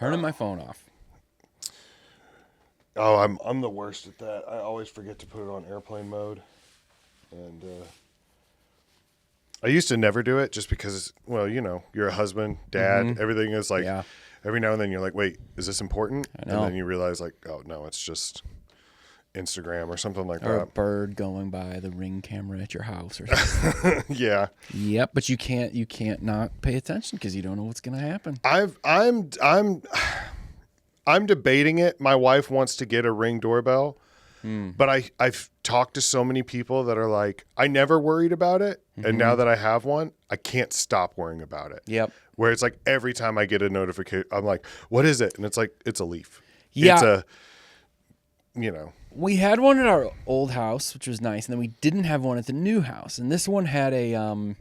Turning my phone off. Oh, I'm the worst at that. I always forget to put it on airplane mode. And I used to never do it just because, well, you know, you're a husband, dad, everything is like, every now and then you're like, wait, is this important? I know. And then you realize like, oh, no, it's just Instagram or something like Or that. a bird going by the Ring camera at your house or something. Yeah. Yep, but you can't not pay attention because you don't know what's going to happen. I'm debating it. My wife wants to get a Ring doorbell, but I've talked to so many people that are like, I never worried about it, and now that I have one, I can't stop worrying about it. Yep. Where it's like every time I get a notification, I'm like, what is it? And it's like, it's a leaf. Yeah. It's a, you know. We had one at our old house, which was nice, and then we didn't have one at the new house. And this one had a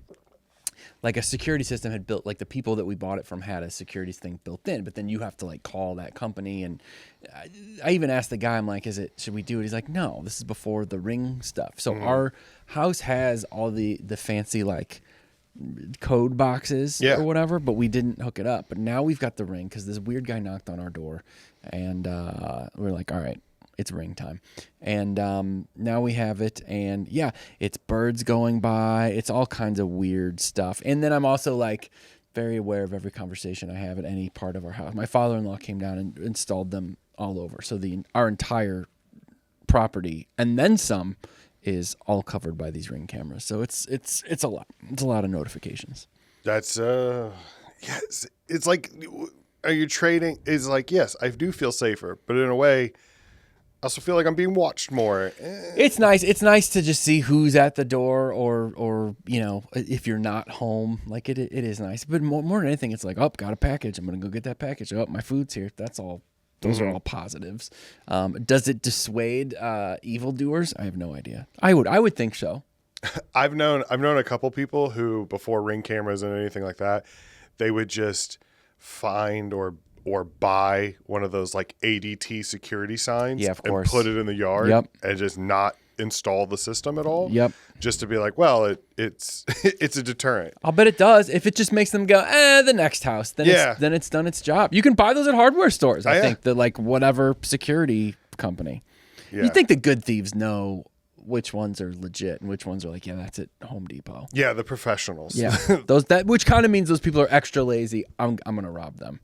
like a security system had built, like the people that we bought it from had a security thing built in, but then you have to like call that company. And I even asked the guy, I'm like, should we do it? He's like, no, this is before the Ring stuff. So our house has all the fancy like code boxes or whatever, but we didn't hook it up. But now we've got the Ring because this weird guy knocked on our door, and we're like, all right, it's Ring time. And now we have it, and yeah, it's birds going by. It's all kinds of weird stuff. And then I'm also like very aware of every conversation I have at any part of our house. My father-in-law came down and installed them all over. So our entire property and then some is all covered by these Ring cameras. So it's a lot. It's a lot of notifications. That's yes. It's like, are you trading? It's like, yes, I do feel safer, but in a way, I also feel like I'm being watched more. It's nice. It's nice to just see who's at the door, or you know, if you're not home. Like it is nice. But more than anything, it's like, oh, got a package. I'm gonna go get that package. Oh, my food's here. That's all. Those are all positives. Does it dissuade evildoers? I have no idea. I would think so. I've known a couple people who, before Ring cameras and anything like that, they would just find or buy one of those like ADT security signs, of course, and put it in the yard, and just not install the system at all. Just to be like, well, it's it's a deterrent. I'll bet it does. If it just makes them go, the next house, then it's done its job. You can buy those at hardware stores. I think the like whatever security company. You think the good thieves know which ones are legit and which ones are like, that's at Home Depot. Yeah, the professionals. Yeah, which kind of means those people are extra lazy. I'm gonna rob them.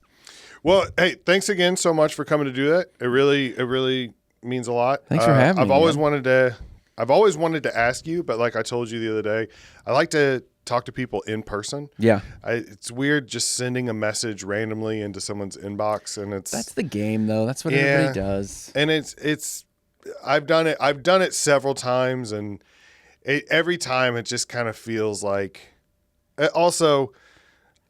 Well, hey, thanks again so much for coming to do that. It really means a lot. Thanks for having me. I've always wanted to ask you, but like I told you the other day, I like to talk to people in person. Yeah. It's weird just sending a message randomly into someone's inbox, and that's the game though. That's what everybody does. And it's I've done it several times, and every time it just kind of feels like. Also,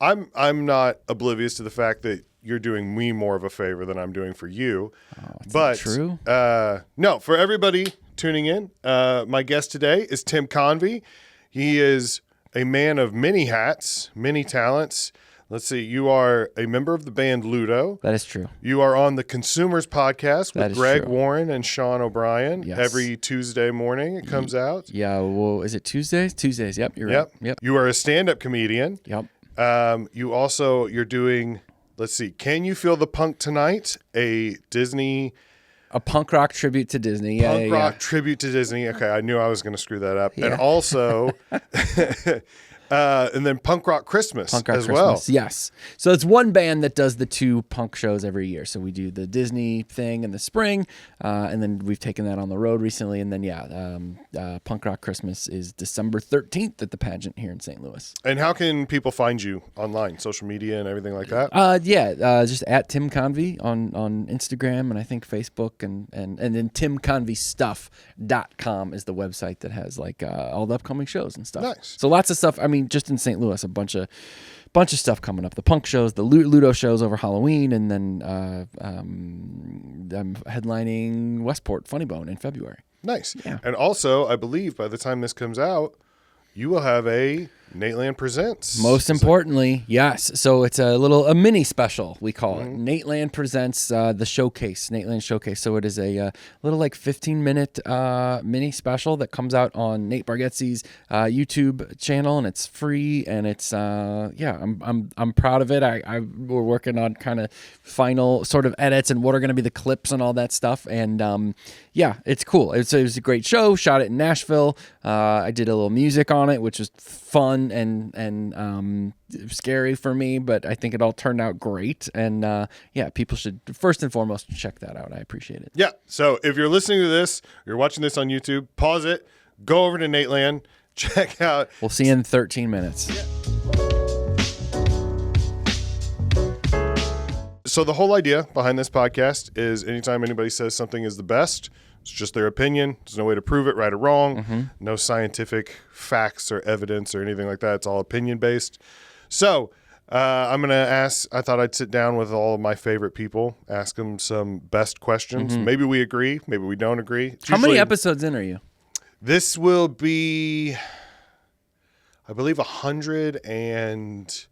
I'm not oblivious to the fact that you're doing me more of a favor than I'm doing for you. Oh, but true. No, for everybody tuning in, my guest today is Tim Convy. He is a man of many hats, many talents. Let's see. You are a member of the band Ludo. That is true. You are on the Consumers Podcast with Greg true. Warren and Sean O'Brien. Yes. Every Tuesday morning it comes out. Yeah. Well, is it Tuesdays? Tuesdays. Yep. You're right. Yep. You are a stand-up comedian. Yep. You're doing, let's see, Can You Feel the Punk Tonight? A punk rock tribute to Disney. Punk rock tribute to Disney. Okay, I knew I was going to screw that up. Yeah. And also, and then Punk Rock Christmas well. Yes. So it's one band that does the two punk shows every year. So we do the Disney thing in the spring, and then we've taken that on the road recently. And then, Punk Rock Christmas is December 13th at the pageant here in St. Louis. And how can people find you online, social media and everything like that? Just at Tim Convy on Instagram and I think Facebook, and then timconvystuff.com is the website that has like all the upcoming shows and stuff. Nice. So lots of stuff. I mean, just in St. Louis, a bunch of stuff coming up. The punk shows, the Ludo shows over Halloween, and then I'm headlining Westport Funny Bone in February. Nice. Yeah. And also, I believe by the time this comes out, you will have a Nateland Presents. Most importantly, yes. So it's a mini special, we call it. Nateland Presents the Showcase, Nateland Showcase. So it is a little like 15-minute mini special that comes out on Nate Bargatze's YouTube channel, and it's free. And it's I'm proud of it. We're working on kind of final sort of edits and what are going to be the clips and all that stuff. And it's cool. It was a great show. Shot it in Nashville. I did a little music on it, which was fun and scary for me, but I think it all turned out great. And people should first and foremost check that out. I appreciate it. Yeah. So if you're listening to this, you're watching this on YouTube, pause it, go over to Nateland, check out. We'll see you in 13 minutes. Yeah. So the whole idea behind this podcast is anytime anybody says something is the best, it's just their opinion. There's no way to prove it right or wrong. No scientific facts or evidence or anything like that. It's all opinion based. So I'm going to ask, I thought I'd sit down with all of my favorite people, ask them some best questions. Maybe we agree. Maybe we don't agree. How many episodes in are you? This will be, I believe, 100 and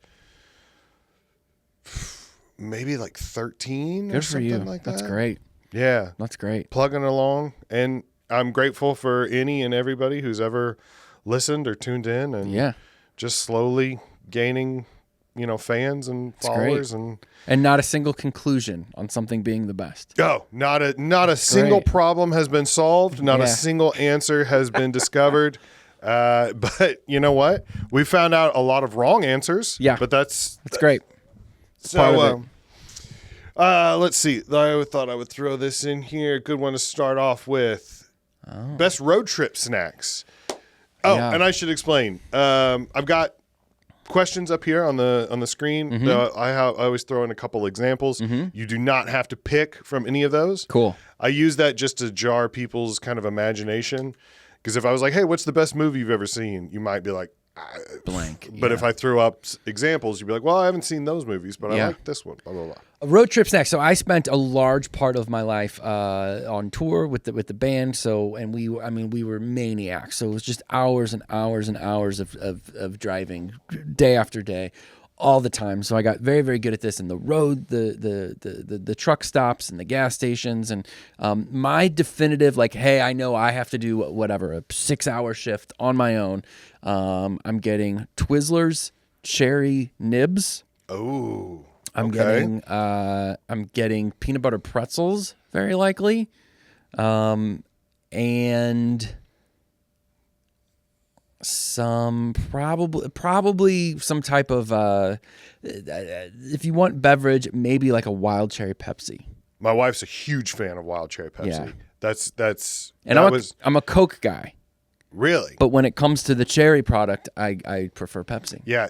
maybe like 13 Good or for something you. like that. That's great. Yeah. That's great. Plugging along. And I'm grateful for any and everybody who's ever listened or tuned in and just slowly gaining, fans and followers. And not a single conclusion on something being the best. Oh, not a single problem has been solved. Not a single answer has been discovered. But you know what? We found out a lot of wrong answers. Yeah. But that's great. So, let's see. I thought I would throw this in here. Good one to start off with. Best road trip snacks. And I should explain. I've got questions up here on the screen. I always throw in a couple examples. You do not have to pick from any of those. Cool. I use that just to jar people's kind of imagination. Because if I was like, hey, what's the best movie you've ever seen? You might be like, blank. But if I threw up examples, you'd be like, well, I haven't seen those movies, but I like this one, blah, blah, blah. A road trip snack. So I spent a large part of my life on tour with the band. So, and we were maniacs. So it was just hours and hours and hours of driving day after day, all the time. So I got very, very good at this. And the road, the truck stops and the gas stations, and my definitive, like, hey, I know I have to do whatever, a 6-hour shift on my own. I'm getting Twizzlers cherry nibs. Oh, I'm getting peanut butter pretzels, very likely, and some probably some type of if you want beverage, maybe like a wild cherry Pepsi. My wife's a huge fan of wild cherry Pepsi. Yeah. I'm a Coke guy. Really? But when it comes to the cherry product, I prefer Pepsi. Yeah,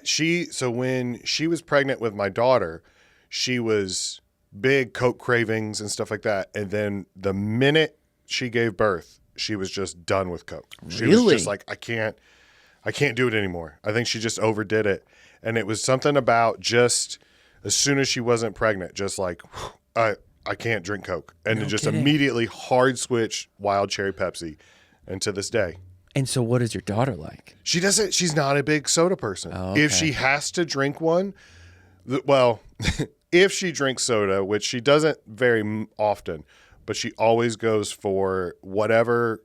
so when she was pregnant with my daughter, she was big Coke cravings and stuff like that. And then the minute she gave birth, she was just done with Coke. She was just like, I can't do it anymore. I think she just overdid it. And it was something about just as soon as she wasn't pregnant, just like, I can't drink Coke. And it just immediately hard switch wild cherry Pepsi. And to this day. And so what is your daughter like? She's not a big soda person. Oh, okay. If she has to drink one, well, if she drinks soda, which she doesn't very often, but she always goes for whatever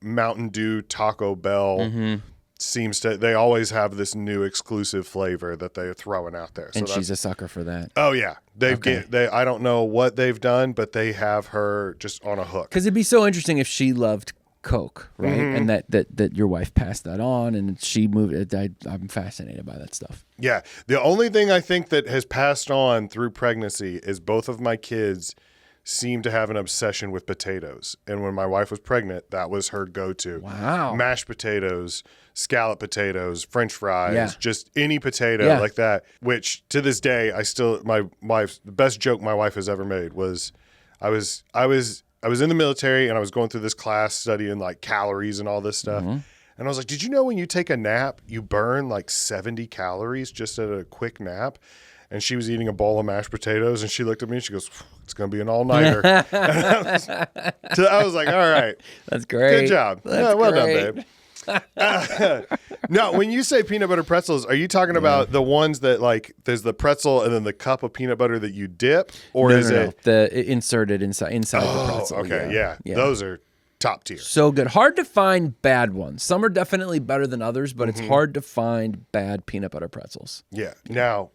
Mountain Dew, Taco Bell they always have this new exclusive flavor that they're throwing out there. And she's a sucker for that. Oh yeah. I don't know what they've done, but they have her just on a hook. Because it'd be so interesting if she loved Coke, right? And that your wife passed that on and she moved. I'm fascinated by that stuff. Yeah. The only thing I think that has passed on through pregnancy is both of my kids seem to have an obsession with potatoes. And when my wife was pregnant, that was her go-to. Wow. Mashed potatoes, scallop potatoes, French fries, just any potato like that, which to this day, the best joke my wife has ever made was I was in the military and I was going through this class studying like calories and all this stuff. And I was like, did you know when you take a nap, you burn like 70 calories just at a quick nap? And she was eating a bowl of mashed potatoes and she looked at me and she goes, it's going to be an all-nighter. I was like, all right. That's great. Good job. That's well great. done, babe. No, when you say peanut butter pretzels, are you talking about the ones that like there's the pretzel and then the cup of peanut butter that you dip, or is it the inserted inside the pretzel? Okay, yeah. Those are top tier. So good. Hard to find bad ones. Some are definitely better than others, but it's hard to find bad peanut butter pretzels. Yeah. Now,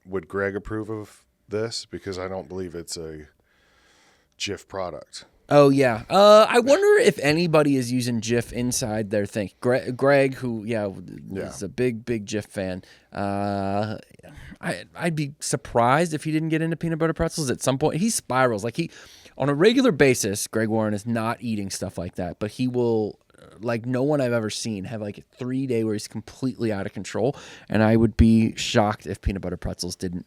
would Greg approve of this? Because I don't believe it's a Jif product. Oh, yeah. I wonder if anybody is using Jif inside their thing. Greg, who, is a big Jif fan. I'd be surprised if he didn't get into peanut butter pretzels at some point. He spirals. On a regular basis, Greg Warren is not eating stuff like that, but he will, like no one I've ever seen, have like a 3-day where he's completely out of control. And I would be shocked if peanut butter pretzels didn't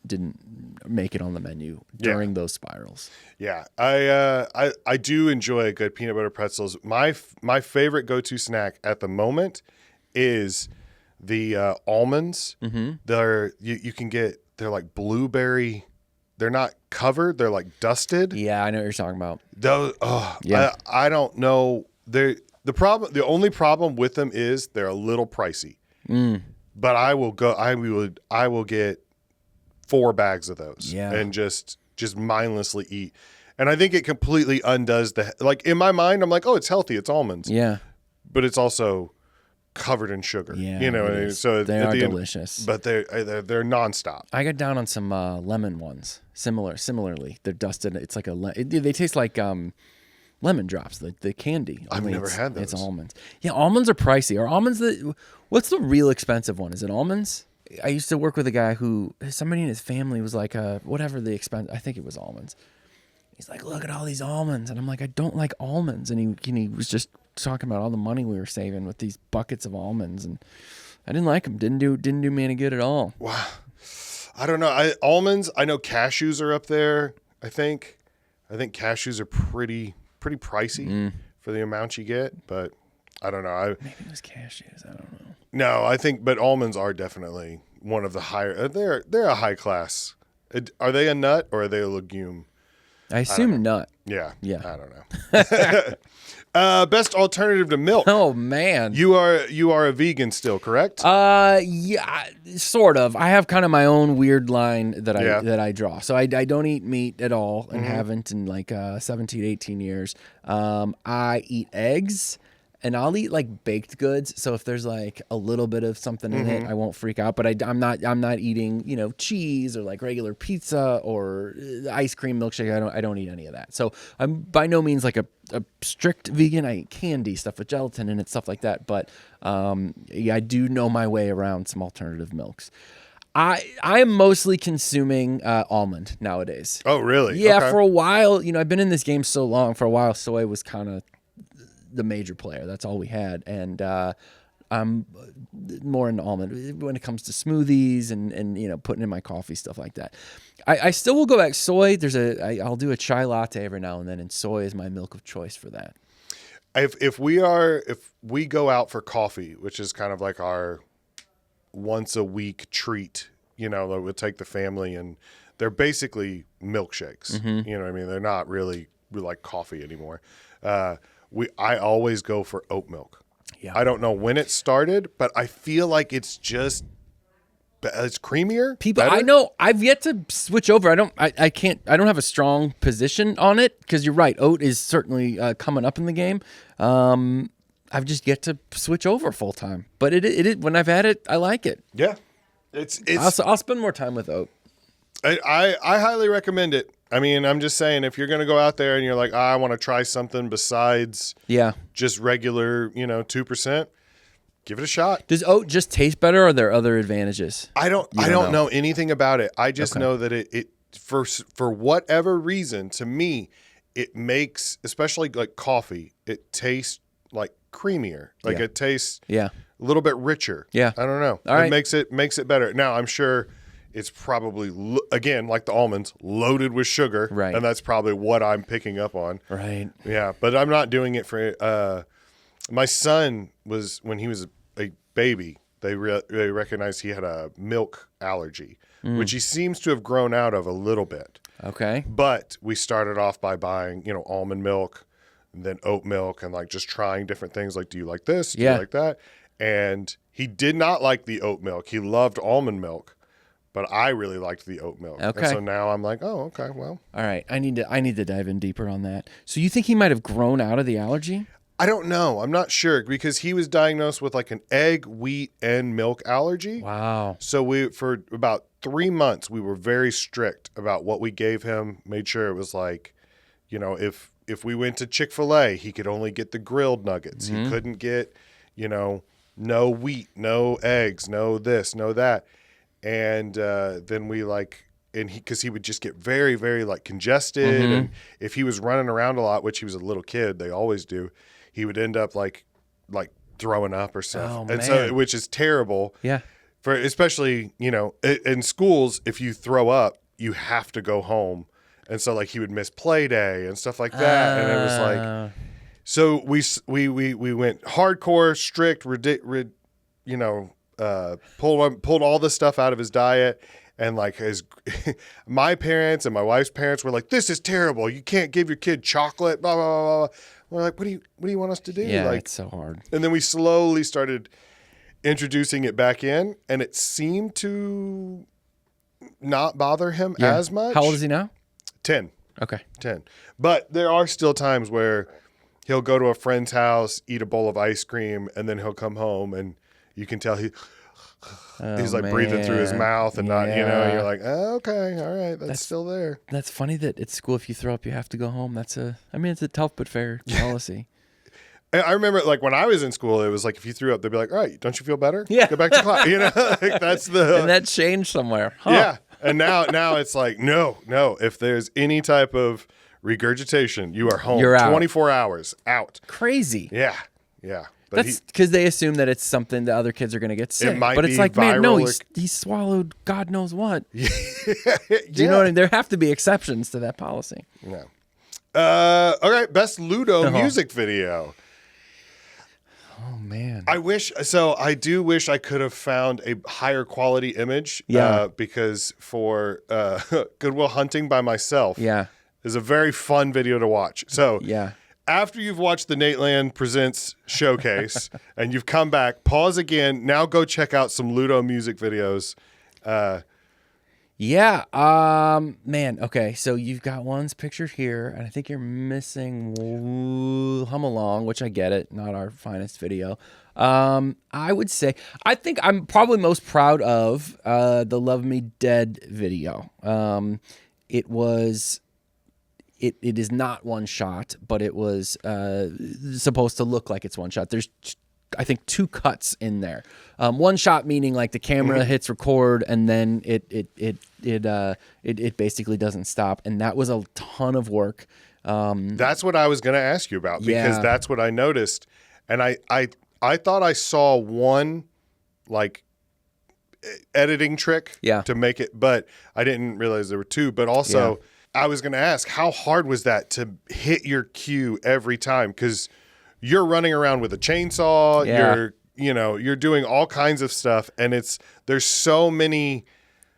make it on the menu during those spirals. Yeah, I do enjoy a good peanut butter pretzels. My favorite go-to snack at the moment is the almonds. You can get, they're like blueberry. They're not covered. They're like dusted. Yeah, I know what you're talking about. Those, I don't know. The only problem with them is they're a little pricey. But I will get 4 bags of those and just mindlessly eat. And I think it completely undoes in my mind, I'm like, oh, it's healthy. It's almonds. Yeah. But it's also covered in sugar. Yeah, you know, so they are delicious. But they're nonstop. I got down on some lemon ones. Similarly, they're dusted. It's like they taste like lemon drops, the candy. I've never had those. It's almonds. Yeah, almonds are pricey. Are almonds what's the real expensive one? Is it almonds? I used to work with a guy who somebody in his family was like whatever the expense. I think it was almonds. He's like, look at all these almonds, and I'm like, I don't like almonds, and he was just talking about all the money we were saving with these buckets of almonds, and I didn't like them. Didn't do me any good at all. Wow. I don't know. Almonds. I know cashews are up there. I think cashews are pretty pricey for the amount you get, but I don't know. Maybe it was cashews. I don't know. No, but almonds are definitely one of the higher. They're a high class. Are they a nut or are they a legume? I assume nut. Yeah. Yeah. I don't know. Best alternative to milk. Oh man. You are a vegan still, correct? Yeah, sort of. I have kind of my own weird line that I draw. So I don't eat meat at all and haven't in like 17, 18 years. I eat eggs. And I'll eat like baked goods. So if there's like a little bit of something in it, I won't freak out. But I'm not eating, cheese or like regular pizza or ice cream milkshake. I don't eat any of that. So I'm by no means like a strict vegan. I eat candy, stuff with gelatin in it, stuff like that. But I do know my way around some alternative milks. I am mostly consuming almond nowadays. Oh, really? Yeah, okay. For a while, I've been in this game so long. For a while, soy was kind of the major player. That's all we had. And I'm more into almond when it comes to smoothies and putting in my coffee, stuff like that. I still will go back soy. I'll do a chai latte every now and then, and soy is my milk of choice for that. If we go out for coffee, which is kind of like our once a week treat, that we'll take the family, and they're basically milkshakes. You know what I mean? They're not really like coffee anymore. I always go for oat milk. Yeah. I don't know when it started, but I feel like it's creamier. Better. I know I've yet to switch over. I don't have a strong position on it because you're right. Oat is certainly coming up in the game. I've just yet to switch over full time, but it when I've had it, I like it. Yeah. I'll spend more time with oat. I highly recommend it. I mean, I'm just saying, if you're going to go out there and you're like, I want to try something besides just regular, 2%, give it a shot. Does oat just taste better, or are there other advantages? I don't know anything about it. I just know that it for whatever reason, to me, it makes, especially like coffee, it tastes like creamier. Like it tastes a little bit richer. Yeah. I don't know. All right. It makes it better. Now, I'm sure it's probably, again, like the almonds, loaded with sugar. Right. And that's probably what I'm picking up on. Right. Yeah. But I'm not doing it for, my son was, when he was a baby, they recognized he had a milk allergy, which he seems to have grown out of a little bit. Okay. But we started off by buying, almond milk, and then oat milk, and like just trying different things. Like, do you like this? Do you like that? And he did not like the oat milk. He loved almond milk, but I really liked the oat milk. Okay. And so now I'm like, oh, okay, well. All right. I need to dive in deeper on that. So you think he might have grown out of the allergy? I don't know. I'm not sure because he was diagnosed with like an egg, wheat, and milk allergy. Wow. So for about 3 months, we were very strict about what we gave him, made sure it was like, if we went to Chick-fil-A, he could only get the grilled nuggets. He couldn't get, no wheat, no eggs, no this, no that. And then we because he would just get very, very like congested. And if he was running around a lot, which he was a little kid, they always do, he would end up like throwing up or stuff. Oh, and man. so, which is terrible. Yeah. For especially, in schools, if you throw up, you have to go home. And so like he would miss play day and stuff like that. And it was like, so we went hardcore, strict, pulled all this stuff out of his diet. And like my parents and my wife's parents were like, this is terrible. You can't give your kid chocolate, blah, blah, blah, blah. We're like, what do you want us to do? Yeah, like, it's so hard. And then we slowly started introducing it back in, and it seemed to not bother him as much. How old is he now? 10. Okay. 10. But there are still times where he'll go to a friend's house, eat a bowl of ice cream, and then he'll come home, and you can tell he's like breathing through his mouth and not, you're like, oh, okay, all right, that's still there. That's funny that at school, if you throw up, you have to go home. It's a tough but fair policy. I remember like when I was in school, it was like, if you threw up, they'd be like, all right, don't you feel better? Yeah. Go back to class. Like that's the. And that changed somewhere. Huh. Yeah. And now it's like, no. If there's any type of regurgitation, you are home. You're out. 24 hours out. Crazy. Yeah. But That's because they assume that it's something that other kids are going to get sick. might but it's be like, man, no, viral he swallowed God knows what. yeah. Do you know what I mean? There have to be exceptions to that policy. No. All right. Best Ludo music video. Oh, man. I do wish I could have found a higher quality image. Yeah. Because for Good Will Hunting by Myself. Yeah. Is a very fun video to watch. So Yeah. after you've watched the Nateland Presents showcase and you've come back, pause again. Now go check out some Ludo music videos. Yeah. Man. Okay. So you've got one's pictured here, and I think you're missing Hum Along, which I get it. Not our finest video. I would say I think I'm probably most proud of the Love Me Dead video. It was. It is not one shot, but it was supposed to look like it's one shot. There's, I think, 2 cuts in there. One shot meaning like the camera hits record and then it basically doesn't stop, and that was a ton of work. That's what I was going to ask you about because that's what I noticed, and I thought I saw one like editing trick to make it, but I didn't realize there were 2. But also. Yeah. I was going to ask, how hard was that to hit your cue every time? Because you're running around with a chainsaw, you're doing all kinds of stuff, and there's so many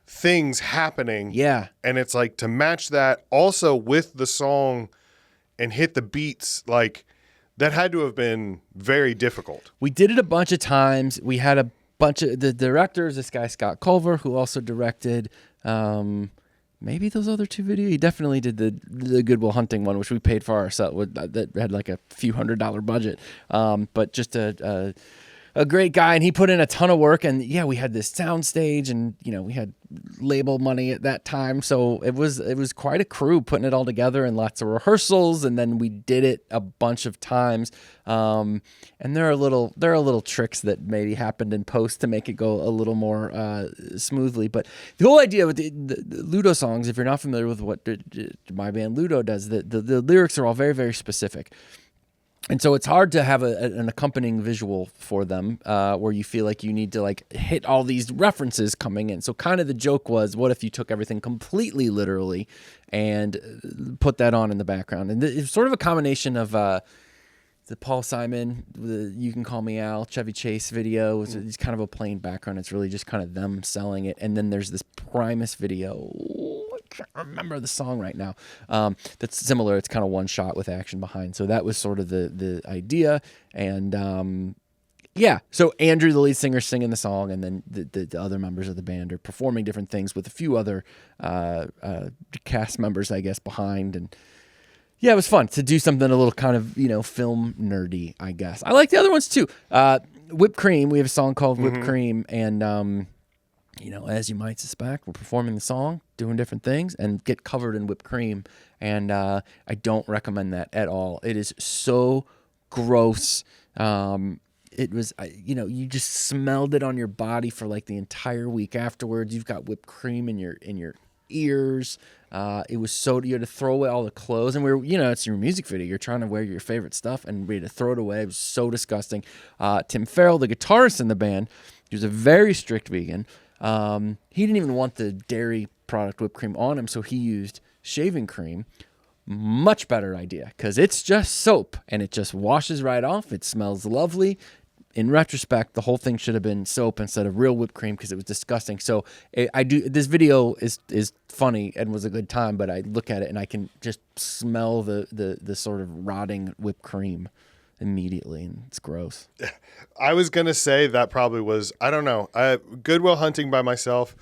things happening. Yeah. And it's like to match that also with the song and hit the beats, like that had to have been very difficult. We did it a bunch of times. We had a bunch of the directors, this guy Scott Culver, who also directed maybe those other 2 videos. He definitely did the Good Will Hunting one, which we paid for ourselves. That had like a few $100 budget. But just a great guy, and he put in a ton of work. And yeah, we had this sound stage, and we had label money at that time, so it was quite a crew putting it all together, and lots of rehearsals, and then we did it a bunch of times. And there are little tricks that maybe happened in post to make it go a little more smoothly. But the whole idea with the Ludo songs, if you're not familiar with what my band Ludo does, the lyrics are all very, very specific. And so it's hard to have an accompanying visual for them where you feel like you need to like hit all these references coming in. So kind of the joke was, what if you took everything completely literally and put that on in the background? And it's sort of a combination of the Paul Simon, the You Can Call Me Al, Chevy Chase video. It's kind of a plain background. It's really just kind of them selling it. And then there's this Primus video. I can't remember the song right now. That's similar. It's kind of one shot with action behind. So that was sort of the idea. And Yeah. So Andrew, the lead singer, singing the song, and then the other members of the band are performing different things with a few other cast members, I guess, behind. And yeah, it was fun to do something a little kind of, film nerdy, I guess. I like the other ones too. Whipped Cream. We have a song called Whipped Cream, and as you might suspect, we're performing the song, doing different things, and get covered in whipped cream. And I don't recommend that at all. It is so gross. It was, you just smelled it on your body for like the entire week afterwards. You've got whipped cream in your ears. It was so, you had to throw away all the clothes, and it's your music video. You're trying to wear your favorite stuff, and we had to throw it away. It was so disgusting. Tim Farrell, the guitarist in the band, he was a very strict vegan. He didn't even want the dairy product whipped cream on him, so he used shaving cream. Much better idea, because it's just soap, and it just washes right off. It smells lovely. In retrospect, the whole thing should have been soap instead of real whipped cream, because it was disgusting. So this video is funny and was a good time, but I look at it and I can just smell the sort of rotting whipped cream immediately, and it's gross. I was gonna say that probably was, I don't know, Good Will Hunting by myself.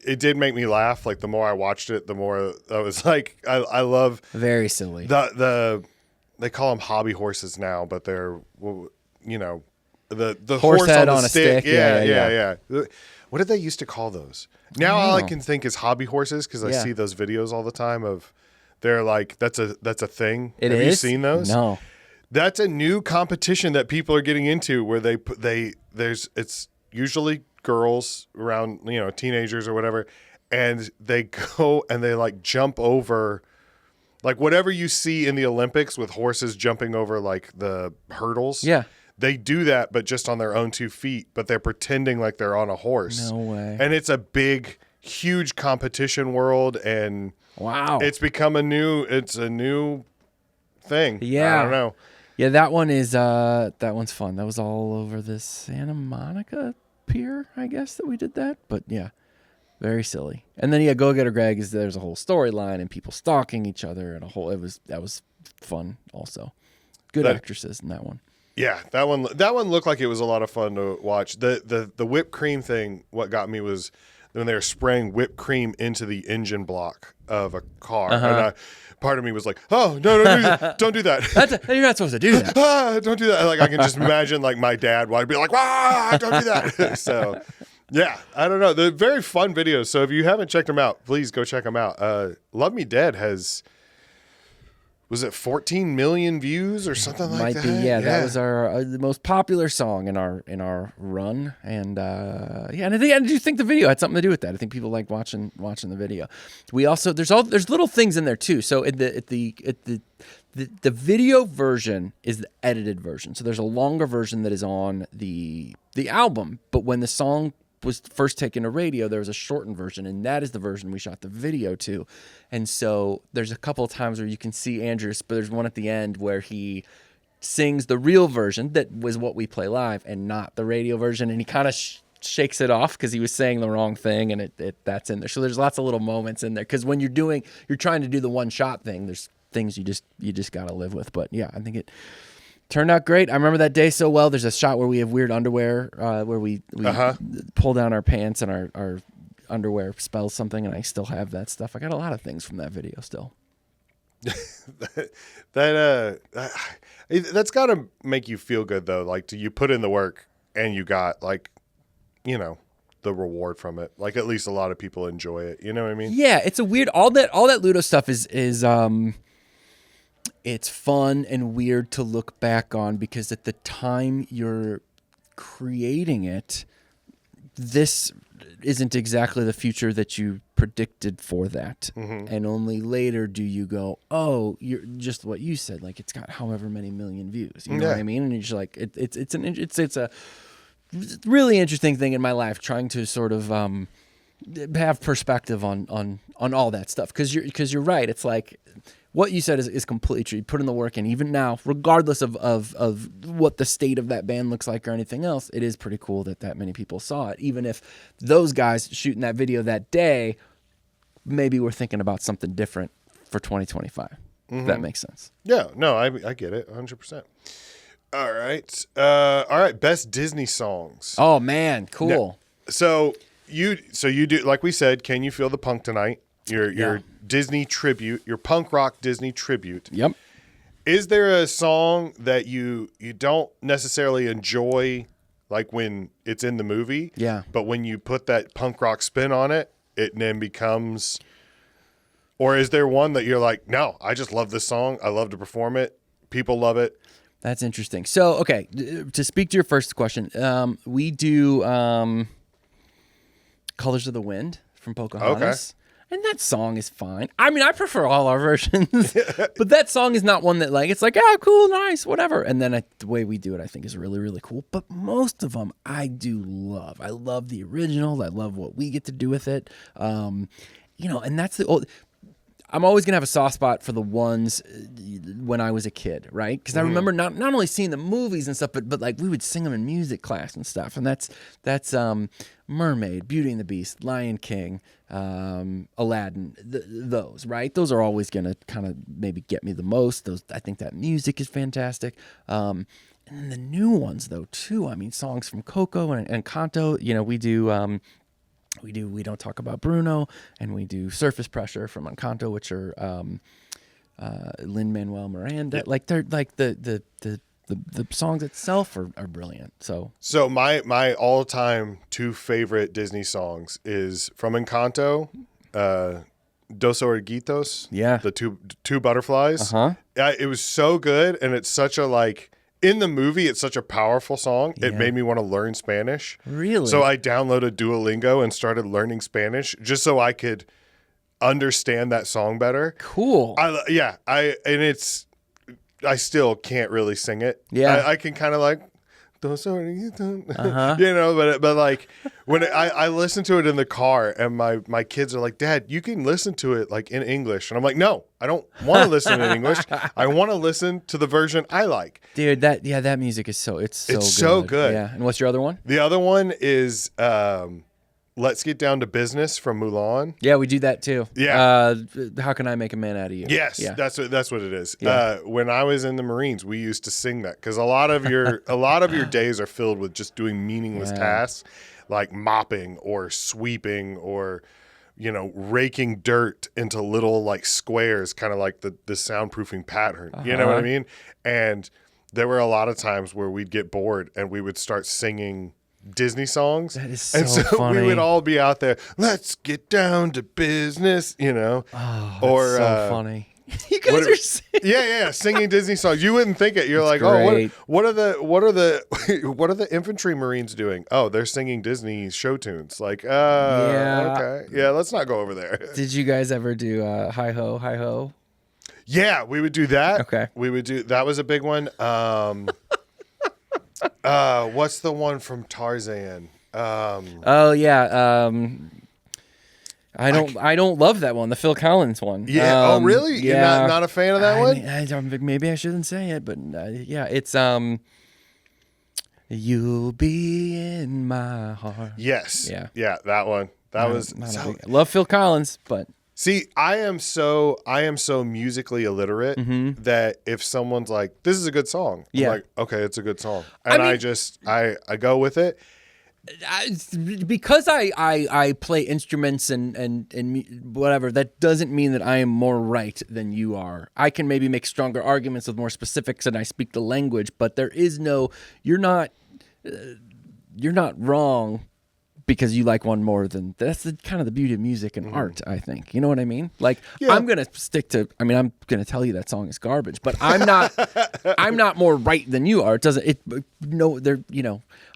It did make me laugh. Like, the more I watched it, the more I was like, I love very silly. They call them hobby horses now, but they're the horse head on a stick. stick. Yeah. What did they used to call those? Now all I can think is hobby horses, because I see those videos all the time of, they're like, that's a thing. Have you seen those? No. That's a new competition that people are getting into, where it's usually girls around, teenagers or whatever, and they go and they like jump over, like whatever you see in the Olympics with horses jumping over like the hurdles. Yeah. They do that, but just on their own 2 feet, but they're pretending like they're on a horse. No way. And it's a big, huge competition world, and wow, it's become a new thing. Yeah. I don't know. Yeah, that one's fun. That was all over the Santa Monica pier, I guess, that we did that. But yeah, very silly. And then Go Getter Greg there's a whole storyline and people stalking each other, and that was fun also. Good actresses in that one. Yeah, that one looked like it was a lot of fun to watch. The whipped cream thing, what got me was when they were spraying whipped cream into the engine block of a car. And part of me was like, oh, no, don't do that. You're not supposed to do that. Don't do that. Like, I can just imagine like my dad would be like, don't do that. So, yeah, I don't know. They're very fun videos. So if you haven't checked them out, please go check them out. Love Me Dead was it 14 million views or something like that? Might be, yeah. That was our the most popular song in our run, and and I do think the video had something to do with that. I think people liked watching the video. We also there's little things in there too. So the video version is the edited version. So there's a longer version that is on the album, but when the song was first taken to radio, there was a shortened version, and that is the version we shot the video to. And so there's a couple of times where you can see Andrews, but there's one at the end where he sings the real version that was what we play live and not the radio version, and he kind of shakes it off because he was saying the wrong thing, and that's in there. So there's lots of little moments in there, because when you're trying to do the one shot thing, there's things you just got to live with. But yeah, I think it turned out great. I remember that day so well. There's a shot where we have weird underwear, where we pull down our pants and our underwear spells something, and I still have that stuff. I got a lot of things from that video still. That's got to make you feel good though. Like, you put in the work and you got the reward from it. Like, at least a lot of people enjoy it. You know what I mean? Yeah, it's a weird. All that Ludo stuff is it's fun and weird to look back on, because at the time you're creating it, this isn't exactly the future that you predicted for that. Mm-hmm. And only later do you go, oh, you're just what you said, like, it's got however many million views. You know what I mean? And you're just like, it's a really interesting thing in my life, trying to sort of have perspective on all that stuff, because you're right. It's like, what you said is completely true. You put in the work, and even now, regardless of what the state of that band looks like or anything else, it is pretty cool that many people saw it. Even if those guys shooting that video that day maybe were thinking about something different for 2025. Mm-hmm. If that makes sense. Yeah, no, I get it 100%. All right. All right. Best Disney songs. Oh man, cool. So you do, like we said, Can You Feel the Punk Tonight? Your Disney tribute, your punk rock Disney tribute. Yep. Is there a song that you don't necessarily enjoy, like when it's in the movie? Yeah. But when you put that punk rock spin on it, it then becomes. Or is there one that you're like, no, I just love this song. I love to perform it. People love it. That's interesting. So, okay, to speak to your first question, we do Colors of the Wind from Pocahontas. And that song is fine. I mean, I prefer all our versions, but that song is not one that like, it's like, oh, cool, nice, whatever. And then the way we do it, I think is really, really cool. But most of them I do love. I love the original. I love what we get to do with it. And that's the old... I'm always going to have a soft spot for the ones when I was a kid, right? Because I remember not only seeing the movies and stuff, but like we would sing them in music class and stuff. And that's Mermaid, Beauty and the Beast, Lion King, Aladdin, those, right? Those are always going to kind of maybe get me the most. I think that music is fantastic. And then the new ones, though, too. I mean, songs from Coco and Encanto. We do... We Don't Talk About Bruno, and we do Surface Pressure from Encanto, which are Lin-Manuel Miranda. Like they're like the songs itself are brilliant. So my all-time two favorite Disney songs is from Encanto, Dos Oruguitos. Yeah, the two butterflies. It was so good, and it's such a like. In the movie, it's such a powerful song. It made me want to learn Spanish. Really? So I downloaded Duolingo and started learning Spanish just so I could understand that song better. Cool. I still can't really sing it. Yeah. I can kind of like, but like when I listen to it in the car and my kids are like, Dad, you can listen to it like in English. And I'm like, no, I don't want to listen in English. I want to listen to the version I like. Dude, that music is so good. Yeah. And what's your other one? The other one is Let's Get Down to Business from Mulan. Yeah, we do that too. Yeah. How Can I Make a Man Out of You? Yes, yeah. That's what it is. Yeah. When I was in the Marines, we used to sing that because a lot of your days are filled with just doing meaningless tasks like mopping or sweeping or raking dirt into little like squares, kind of like the soundproofing pattern. You know what I mean? And there were a lot of times where we'd get bored and we would start singing Disney songs. That is so funny. We would all be out there, let's get down to business, Oh, that's so funny. You guys are singing. Singing Disney songs. You wouldn't think it. You're like, great. Oh, what are the infantry Marines doing? Oh, they're singing Disney show tunes. Like, okay. Yeah, let's not go over there. Did you guys ever do Hi Ho, Hi Ho? Yeah, we would do that. Okay. That was a big one. What's the one from Tarzan? I don't love that one, the Phil Collins one. Yeah. Oh, really? Yeah. You're not a fan of that one? Maybe I shouldn't say it, but it's You'll Be in My Heart. Yes. Yeah. Yeah, that one. I love Phil Collins, but see, I am so musically illiterate that if someone's like, "This is a good song," I'm like, "Okay, it's a good song," and I go with it. Because I play instruments and whatever, that doesn't mean that I am more right than you are. I can maybe make stronger arguments with more specifics and I speak the language, but there is no, you're not wrong because you like one more than, that's kind of the beauty of music and art, I think. You know what I mean? Like, I'm going to I'm going to tell you that song is garbage, but I'm not more right than you are.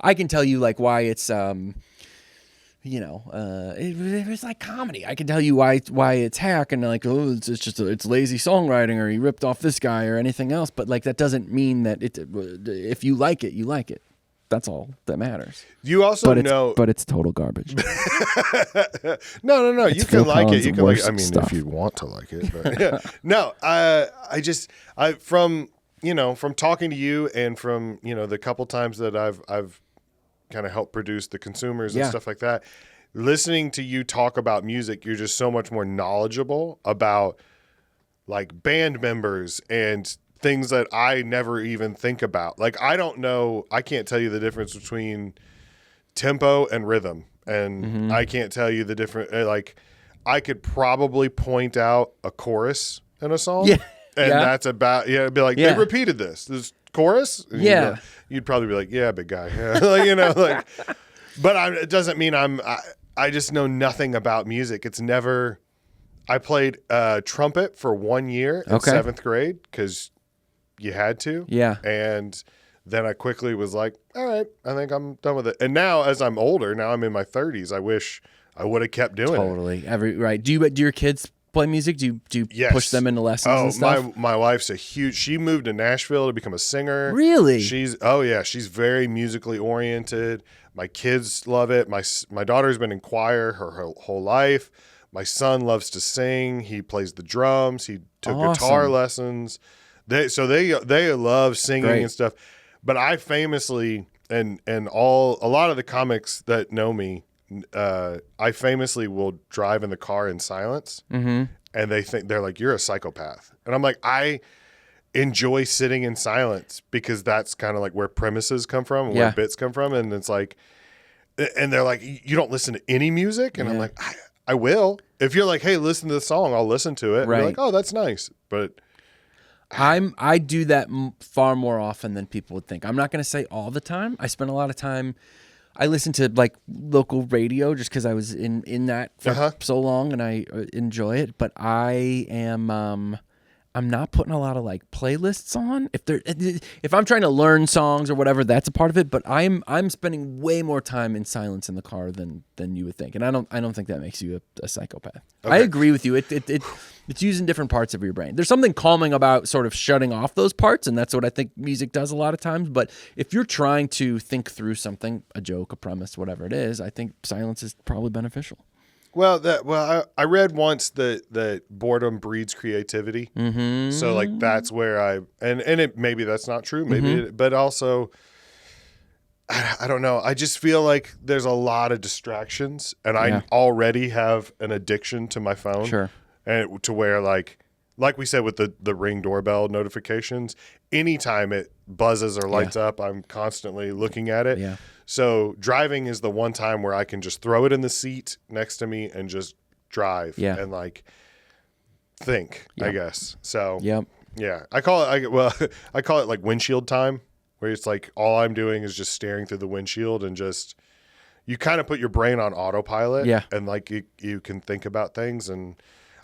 I can tell you like why it's, it's like comedy. I can tell you why it's hack and like, oh, it's lazy songwriting or he ripped off this guy or anything else. But like, that doesn't mean that if you like it, you like it. That's all that matters. You also but it's total garbage. No. It's you Phil can like Collins' it. You can like it. I mean, stuff. if you want to like it. But yeah. No, from talking to you and from the couple times that I've kind of helped produce the consumers and stuff like that. Listening to you talk about music, you're just so much more knowledgeable about like band members and things that I never even think about. Like, I don't know, I can't tell you the difference between tempo and rhythm. And I can't tell you the different, like, I could probably point out a chorus in a song. Yeah. And that's about, it'd be like, they repeated this chorus. And you'd probably be like, yeah, big guy. Yeah. Like, you know, like, but it doesn't mean I just know nothing about music. It's never, I played trumpet for 1 year in 7th grade because you had to. Yeah. And then I quickly was like, all right, I think I'm done with it. And now as I'm older, now I'm in my 30s, I wish I would have kept doing it. Totally. Right. Do your kids play music? Do you push them into lessons and stuff? My wife's she moved to Nashville to become a singer. Really? She's very musically oriented. My kids love it. My daughter's been in choir her whole life. My son loves to sing. He plays the drums. He took guitar lessons. They love singing and stuff. But I famously and a lot of the comics that know me, I famously will drive in the car in silence, and they're like, "You're a psychopath," and I'm like, I enjoy sitting in silence because that's kind of like where premises come from, and where bits come from, and it's like, and they're like, "You don't listen to any music," and I'm like, I will. If you're like, "Hey, listen to the song," I'll listen to it. Right? You're like, "Oh, that's nice," but I do that far more often than people would think. I'm not going to say all the time. I spend a lot of time. I listen to like local radio just because I was in that for so long and I enjoy it. But I am I'm not putting a lot of like playlists on. If I'm trying to learn songs or whatever, that's a part of it. But I'm spending way more time in silence in the car than you would think. And I don't think that makes you a psychopath. Okay. I agree with you. It's using different parts of your brain. There's something calming about sort of shutting off those parts, and that's what I think music does a lot of times. But if you're trying to think through something, a joke, a premise, whatever it is, I think silence is probably beneficial. Well, I read once that boredom breeds creativity. Mm-hmm. So like that's where maybe that's not true, maybe, but also I don't know. I just feel like there's a lot of distractions, and I already have an addiction to my phone. Sure. And to where like we said with the Ring doorbell notifications, anytime it buzzes or lights up, I'm constantly looking at it. Yeah. So driving is the one time where I can just throw it in the seat next to me and just drive and like think, I guess. So I call it like windshield time, where it's like all I'm doing is just staring through the windshield and just you kind of put your brain on autopilot and like you can think about things, and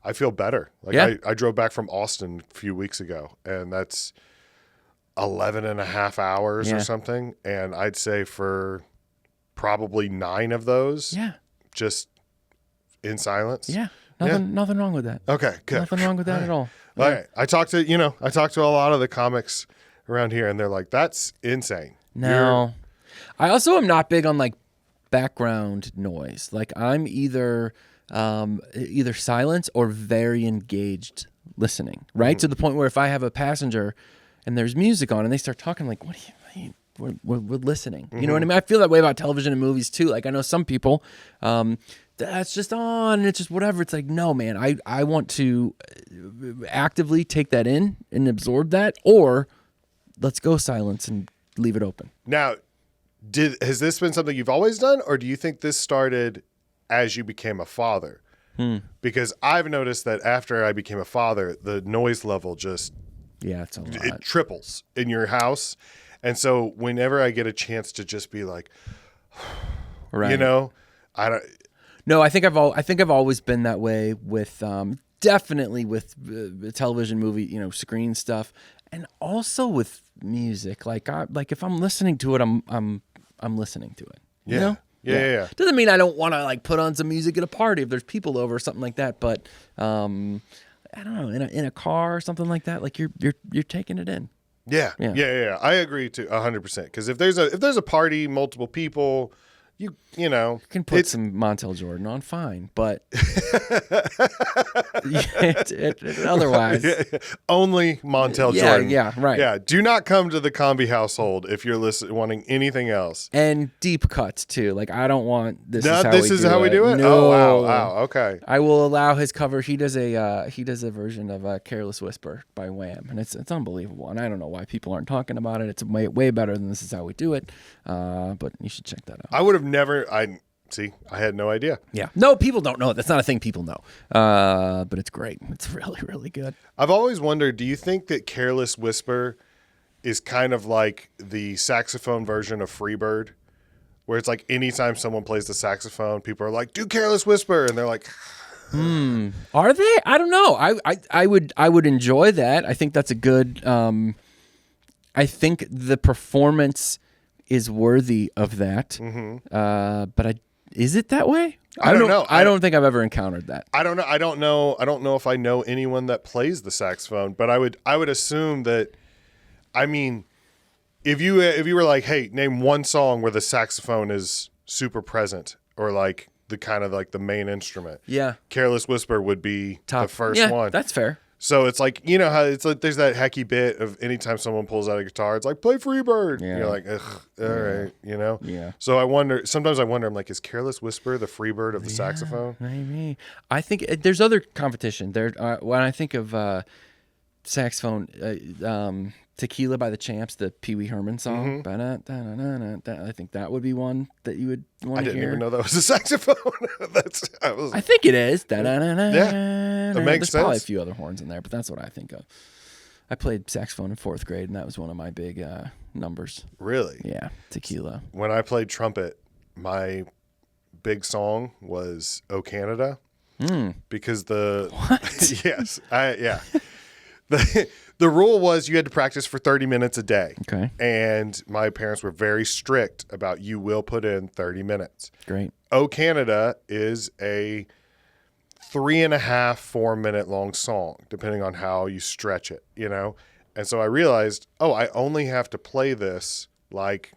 I feel better. Like I drove back from Austin a few weeks ago, and that's 11 and a half hours or something. And I'd say for probably 9 of those, just in silence. Yeah. Nothing wrong with that. Okay, good. Nothing wrong with that at all. All right. I talked to a lot of the comics around here, and they're like, that's insane. No. I also am not big on like background noise. Like I'm either silence or very engaged listening, right? To the point where if I have a passenger and there's music on and they start talking, like, we're listening. You know what I mean? I feel that way about television and movies too. Like I know some people, that's just on and it's just whatever. It's like, no, man, I want to actively take that in and absorb that, or let's go silence and leave it open. Now, has this been something you've always done, or do you think this started as you became a father? Because I've noticed that after I became a father, the noise level just it's a lot. It triples in your house. And so whenever I get a chance to just be like, right. you know, I don't. No, I think I've always been that way with definitely with television, movie, screen stuff, and also with music. Like if I'm listening to it, I'm listening to it. Yeah. You know? Yeah. Doesn't mean I don't want to like put on some music at a party if there's people over or something like that. But I don't know, in a car or something like that, like you're taking it in. Yeah. I agree too, 100%. Because if there's a party, multiple people, you know, can put some Montel Jordan on, fine, but otherwise, only Montel Jordan. Yeah, right. Yeah, do not come to the Convy household if you're wanting anything else. And deep cuts too. Like I don't want this. No, This is how we do it. Oh No. wow, okay. I will allow his cover. He does a version of "Careless Whisper" by Wham, and it's unbelievable. And I don't know why people aren't talking about it. It's way better than "This Is How We Do It." But you should check that out. I would have never. See, I had no idea. Yeah. No, people don't know it. That's not a thing people know. But it's great. It's really, really good. I've always wondered, do you think that Careless Whisper is kind of like the saxophone version of Freebird? Where it's like anytime someone plays the saxophone, people are like, do Careless Whisper. And they're like, Are they? I don't know. I would enjoy that. I think that's a good I think the performance is worthy of that. But is it that way? I don't know. I don't think I've ever encountered that. I don't know. I don't know if I know anyone that plays the saxophone, but I would assume that. I mean, if you were like, hey, name one song where the saxophone is super present or like the kind of like the main instrument. Yeah. Careless Whisper would be the first one. That's fair. So it's like, you know how it's like there's that hacky bit of anytime someone pulls out a guitar, it's like, play Freebird. Yeah. And you're like, ugh, all right, you know? Yeah. So sometimes I wonder, I'm like, is Careless Whisper the Freebird of the saxophone? Maybe. I think there's other competition. When I think of saxophone, Tequila by the Champs, the Pee Wee Herman song. I think that would be one that you would want to hear. I didn't even know that was a saxophone. I think it is. Yeah, that makes There's probably a sense. few other horns in there, but that's what I think of. I played saxophone in 4th grade, and that was one of my big numbers. Really? Yeah, Tequila. When I played trumpet, my big song was "Oh Canada," because What? yes, yeah. The rule was you had to practice for 30 minutes a day. Okay. And my parents were very strict about you will put in 30 minutes. Great. "Oh Canada" is a 3.5, 4 minute long song, depending on how you stretch it, you know? And so I realized, I only have to play this like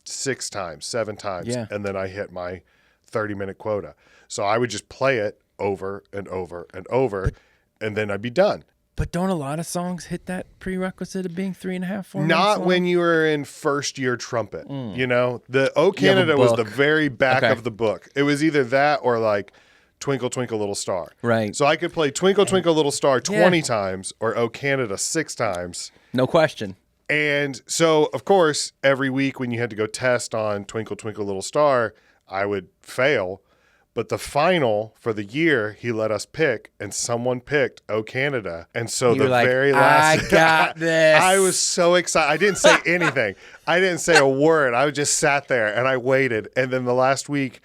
6 times, 7 times. Yeah. And then I hit my 30-minute quota. So I would just play it over and over and over, and then I'd be done. But don't a lot of songs hit that prerequisite of being 3.5, 4 minutes Not long? when you were in first year trumpet. You know, the "Oh Canada" was the very back of the book. It was either that or like "Twinkle Twinkle Little Star." Right. So I could play "Twinkle Twinkle Little Star" 20 times or "Oh Canada" 6 times. No question. And so, of course, every week when you had to go test on "Twinkle Twinkle Little Star," I would fail. But the final for the year, he let us pick, and someone picked "Oh Canada." And so You were like, very last, I got this. I was so excited. I didn't say anything. I didn't say a word. I just sat there and I waited. And then the last week,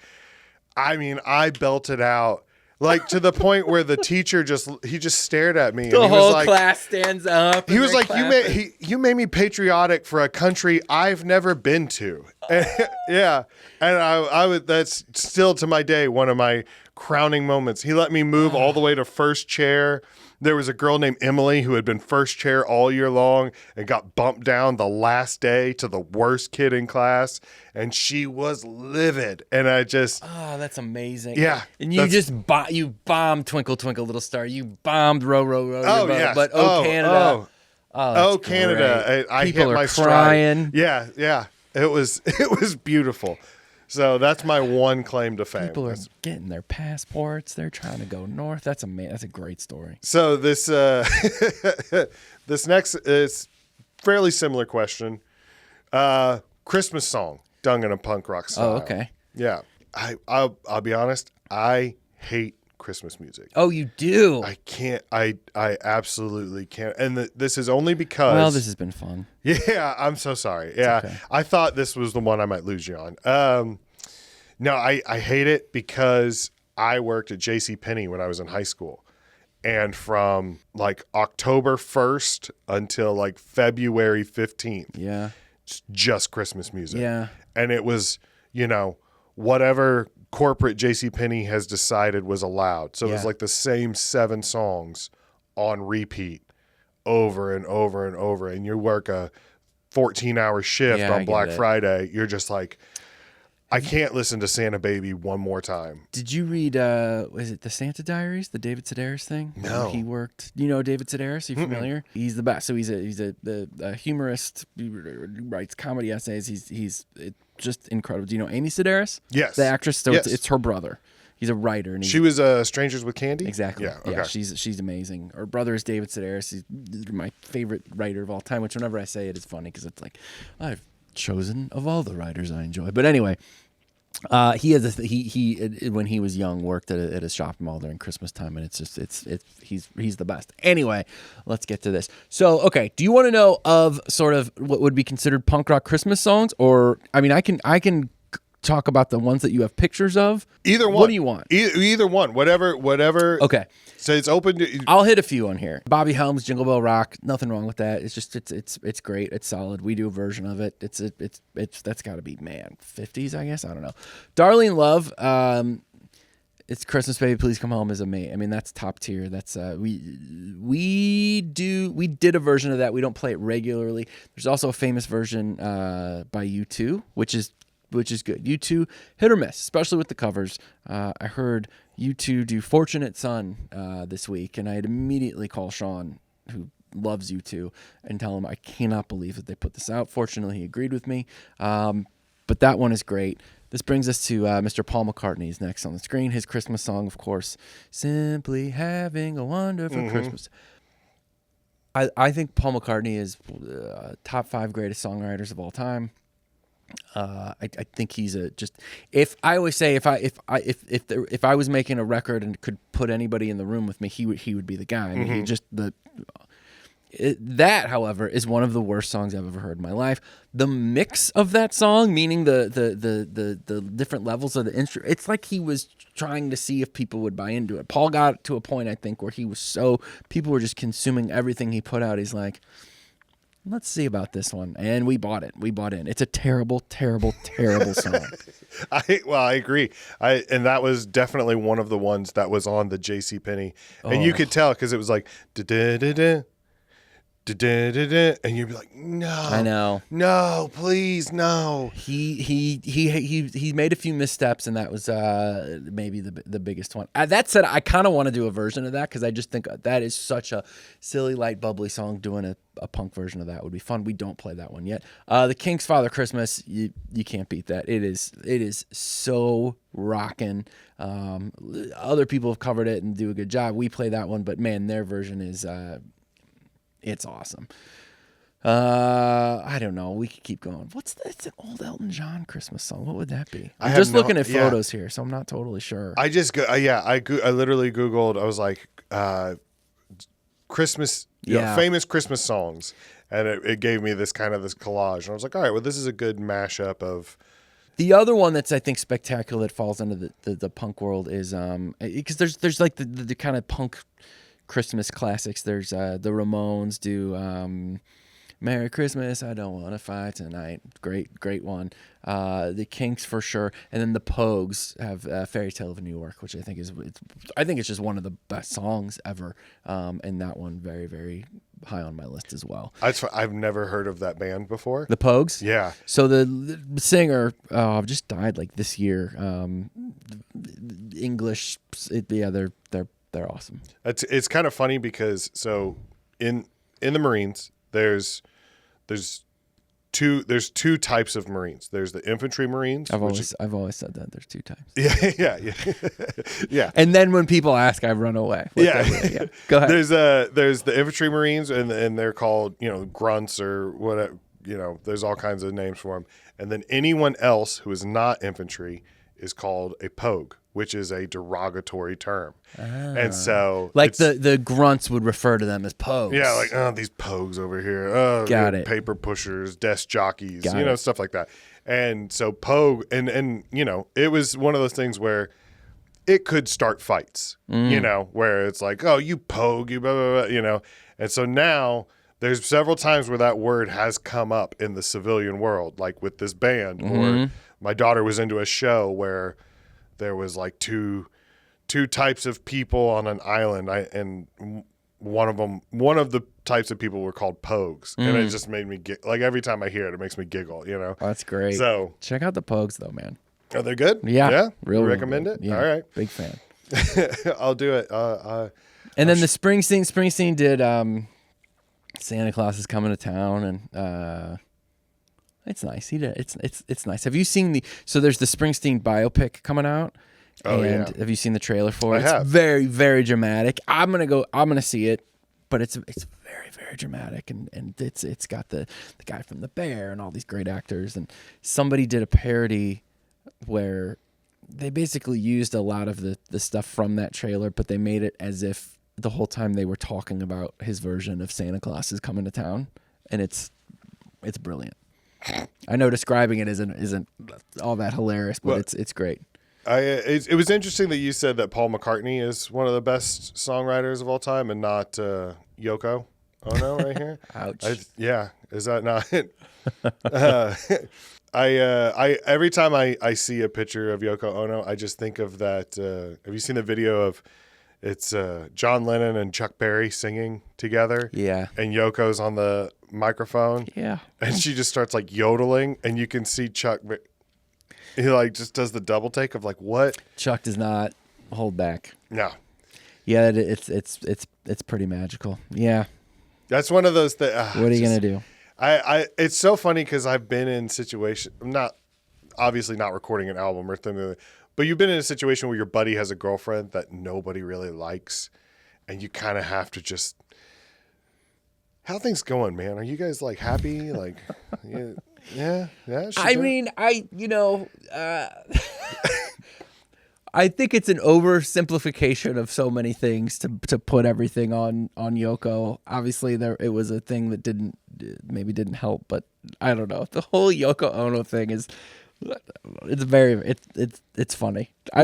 I mean, I belted out. Like to the point where the teacher just stared at me. The and he whole was like, class stands up. he was like, you made me patriotic for a country I've never been to. And, yeah. And I would, that's still to my day one of my crowning moments. He let me move all the way to first chair. There was a girl named Emily who had been first chair all year long and got bumped down the last day to the worst kid in class. And she was livid. And I just... Oh, that's amazing. Yeah. And you just you bombed "Twinkle Twinkle Little Star." You bombed "Row Row Row Your Boat." yes. But Canada." Oh, Canada. I hit People my are crying. stride. Yeah. It was beautiful. So that's my one claim to fame. People are getting their passports. They're trying to go north. That's amazing. That's a great story. So this this next is fairly similar question. Christmas song done in a punk rock style. Oh, okay. Yeah. I'll be honest. I hate Christmas music. Oh, you do? I can't. I absolutely can't. And this is only because. Well, this has been fun. Yeah, I'm so sorry. Yeah, okay. I thought this was the one I might lose you on. No, I hate it because I worked at JCPenney when I was in high school. And from like October 1st until like February 15th, Yeah. it's just Christmas music. Yeah. And it was, whatever corporate JCPenney has decided was allowed. So it was like the same 7 songs on repeat over and over and over. And you work a 14-hour shift on Black Friday. You're just like, I can't listen to Santa Baby one more time. Did you read, was it the Santa Diaries, the David Sedaris thing? No. He worked, you know David Sedaris? Are you familiar? He's the best. So he's a humorist. He writes comedy essays. He's just incredible. Do you know Amy Sedaris? Yes. The actress? So Yes. it's her brother. He's a writer. And She was Strangers with Candy? Exactly. Yeah, okay. She's amazing. Her brother is David Sedaris. He's my favorite writer of all time, which whenever I say it is funny because it's like, I've chosen of all the writers I enjoy. But anyway, he has he when he was young worked at a shopping mall during Christmas time, and he's the best. Anyway, let's get to this. So, okay, do you want to know of sort of what would be considered punk rock Christmas songs, or I mean, I can talk about the ones that you have pictures of. Either one. What do you want? Either one. Whatever. Okay. So it's open to. I'll hit a few on here. Bobby Helms, Jingle Bell Rock. Nothing wrong with that. It's just it's great. It's solid. We do a version of it. It's that's got to be 50s, I guess. I don't know. Darling Love. It's Christmas Baby Please Come Home is amazing. I mean, that's top tier. That's we did a version of that. We don't play it regularly. There's also a famous version by U2, which is good. U2 hit or miss, especially with the covers. I heard U2 do Fortunate Son this week, and I'd immediately call Sean, who loves U2, and tell him I cannot believe that they put this out. Fortunately, he agreed with me. But that one is great. This brings us to Mr. Paul McCartney. He's next on the screen. His Christmas song, of course, Simply Having a Wonderful Christmas. I think Paul McCartney is top 5 greatest songwriters of all time. I think he's if I was making a record and could put anybody in the room with me, he would be the guy. I mean, that, however, is one of the worst songs I've ever heard in my life. The mix of that song, meaning the different levels of the instrument, it's like he was trying to see if people would buy into it. Paul got to a point, I think, where people were just consuming everything he put out. He's like, let's see about this one. And we bought it. We bought in. It's a terrible, terrible, terrible song. I agree. And that was definitely one of the ones that was on the JCPenney. And you could tell because it was like, da-da-da-da, da-da-da-da, and you'd be like, no. I know. No, please, no. He made a few missteps, and that was maybe the biggest one. That said, I kind of want to do a version of that because I just think that is such a silly, light, bubbly song. Doing a punk version of that would be fun. We don't play that one yet. The Kinks' Father Christmas, you can't beat that. It is so rocking. Other people have covered it and do a good job. We play that one, but man, their version is it's awesome. I don't know. We could keep going. It's an old Elton John Christmas song. What would that be? I'm just looking at photos here, so I'm not totally sure. I just go. I literally Googled. I was like, Christmas, famous Christmas songs, and it gave me this collage. And I was like, all right, well, this is a good mashup of. The other one that's I think spectacular that falls under the punk world is because there's like the kind of punk Christmas classics. There's the Ramones do Merry Christmas, I Don't Want to Fight Tonight. Great one. The Kinks for sure, and then the Pogues have Fairy Tale of New York, which I think it's just one of the best songs ever. And that one very, very high on my list as well. I've never heard of that band before. The Pogues? Yeah. So the singer just died like this year. English, they're awesome. It's kind of funny because so in the Marines there's two types of Marines. There's the infantry Marines. I've always said that there's two types. Yeah. Yeah. And then when people ask, I run away. Yeah. Go ahead. There's the infantry Marines and they're called grunts or whatever. There's all kinds of names for them. And then anyone else who is not infantry is called a Pogue, which is a derogatory term. And so like the grunts would refer to them as Pogues. Yeah, like these Pogues over here. Oh, got it. Paper pushers, desk jockeys, Got it. Stuff like that. And so Pogue and it was one of those things where it could start fights. Where it's like, oh, you Pogue, you blah blah blah, And so now there's several times where that word has come up in the civilian world, like with this band, or my daughter was into a show where there was like two types of people on an island, and one of the types of people were called Pogues, and it just made me like every time I hear it, it makes me giggle. That's great. So check out the Pogues though, man. Are they good? Yeah, real recommend good. it. Yeah, All right, big fan. I'll do it. And then the Springsteen did Santa Claus is Coming to Town, and it's nice. He did it's nice. Have you seen there's the Springsteen biopic coming out? Oh, and yeah. Have you seen the trailer for it? I have. It's very, very dramatic. I'm gonna see it, but it's very, very dramatic, and it's got the guy from The Bear and all these great actors, and somebody did a parody where they basically used a lot of the stuff from that trailer, but they made it as if the whole time they were talking about his version of Santa Claus is Coming to Town, and it's brilliant. I know describing it isn't all that hilarious, but it's great. It was interesting that you said that Paul McCartney is one of the best songwriters of all time and not Yoko Ono right here. Ouch. Is that not? I every time I see a picture of Yoko Ono, I just think of that. Have you seen the video of it's John Lennon and Chuck Berry singing together? Yeah. And Yoko's on the microphone. Yeah. And she just starts like yodeling, and you can see Chuck. He like just does the double take of like what? Chuck does not hold back. No. Yeah, it's pretty magical. Yeah. That's one of those that. What are you gonna do? It's so funny because I've been in situations. I'm not obviously not recording an album or something, but you've been in a situation where your buddy has a girlfriend that nobody really likes, and you kind of have to just. How things going, man? Are you guys like happy? Like, yeah. I mean, I think it's an oversimplification of so many things to put everything on Yoko. Obviously, it was a thing that didn't help, but I don't know. The whole Yoko Ono thing it's funny. I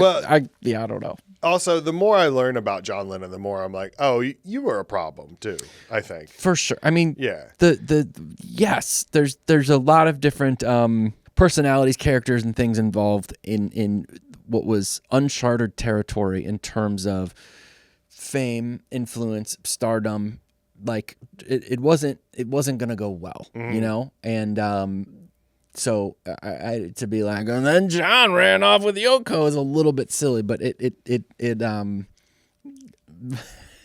don't know. Also, the more I learn about John Lennon, the more I'm like, oh, you were a problem too. I think for sure. I mean, yeah. Yes, there's a lot of different personalities, characters, and things involved in what was uncharted territory in terms of fame, influence, stardom. Like it wasn't gonna go well, you know, and so I to be like, and then John ran off with Yoko is a little bit silly, but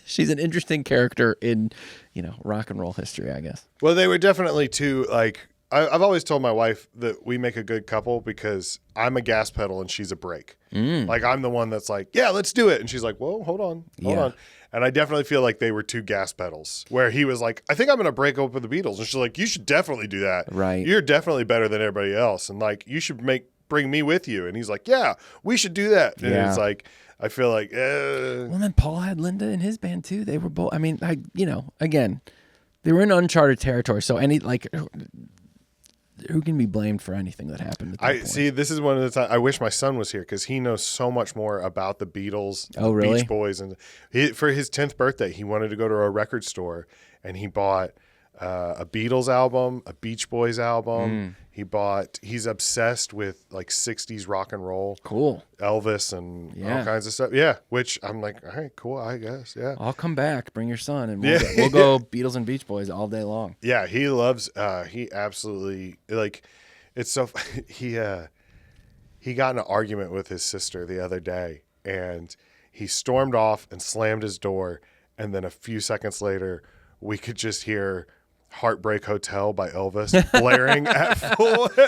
she's an interesting character in rock and roll history, I guess. Well, they were definitely two. Like I've always told my wife that we make a good couple because I'm a gas pedal and she's a brake. Like I'm the one that's like, yeah, let's do it, and she's like, whoa, hold on. And I definitely feel like they were two gas pedals where he was like, I think I'm going to break open the Beatles. And she's like, you should definitely do that. Right. You're definitely better than everybody else. And like, you should bring me with you. And he's like, yeah, we should do that. And it's like, I feel like, Well, then Paul had Linda in his band too. They were both, I mean, again, they were in uncharted territory. So who can be blamed for anything that happened at that point? See, this is one of the times I wish my son was here because he knows so much more about the Beatles, oh, really? Beach Boys, and for his 10th birthday, he wanted to go to a record store and he bought a Beatles album, a Beach Boys album. He's obsessed with like 60s rock and roll, cool, Elvis and all kinds of stuff. Yeah, which I'm like, all right, cool, I guess. Yeah, I'll come back. Bring your son, and we'll go Beatles and Beach Boys all day long. Yeah, he loves. He absolutely like. It's so he got in an argument with his sister the other day, and he stormed off and slammed his door, and then a few seconds later, we could just hear Heartbreak Hotel by Elvis blaring at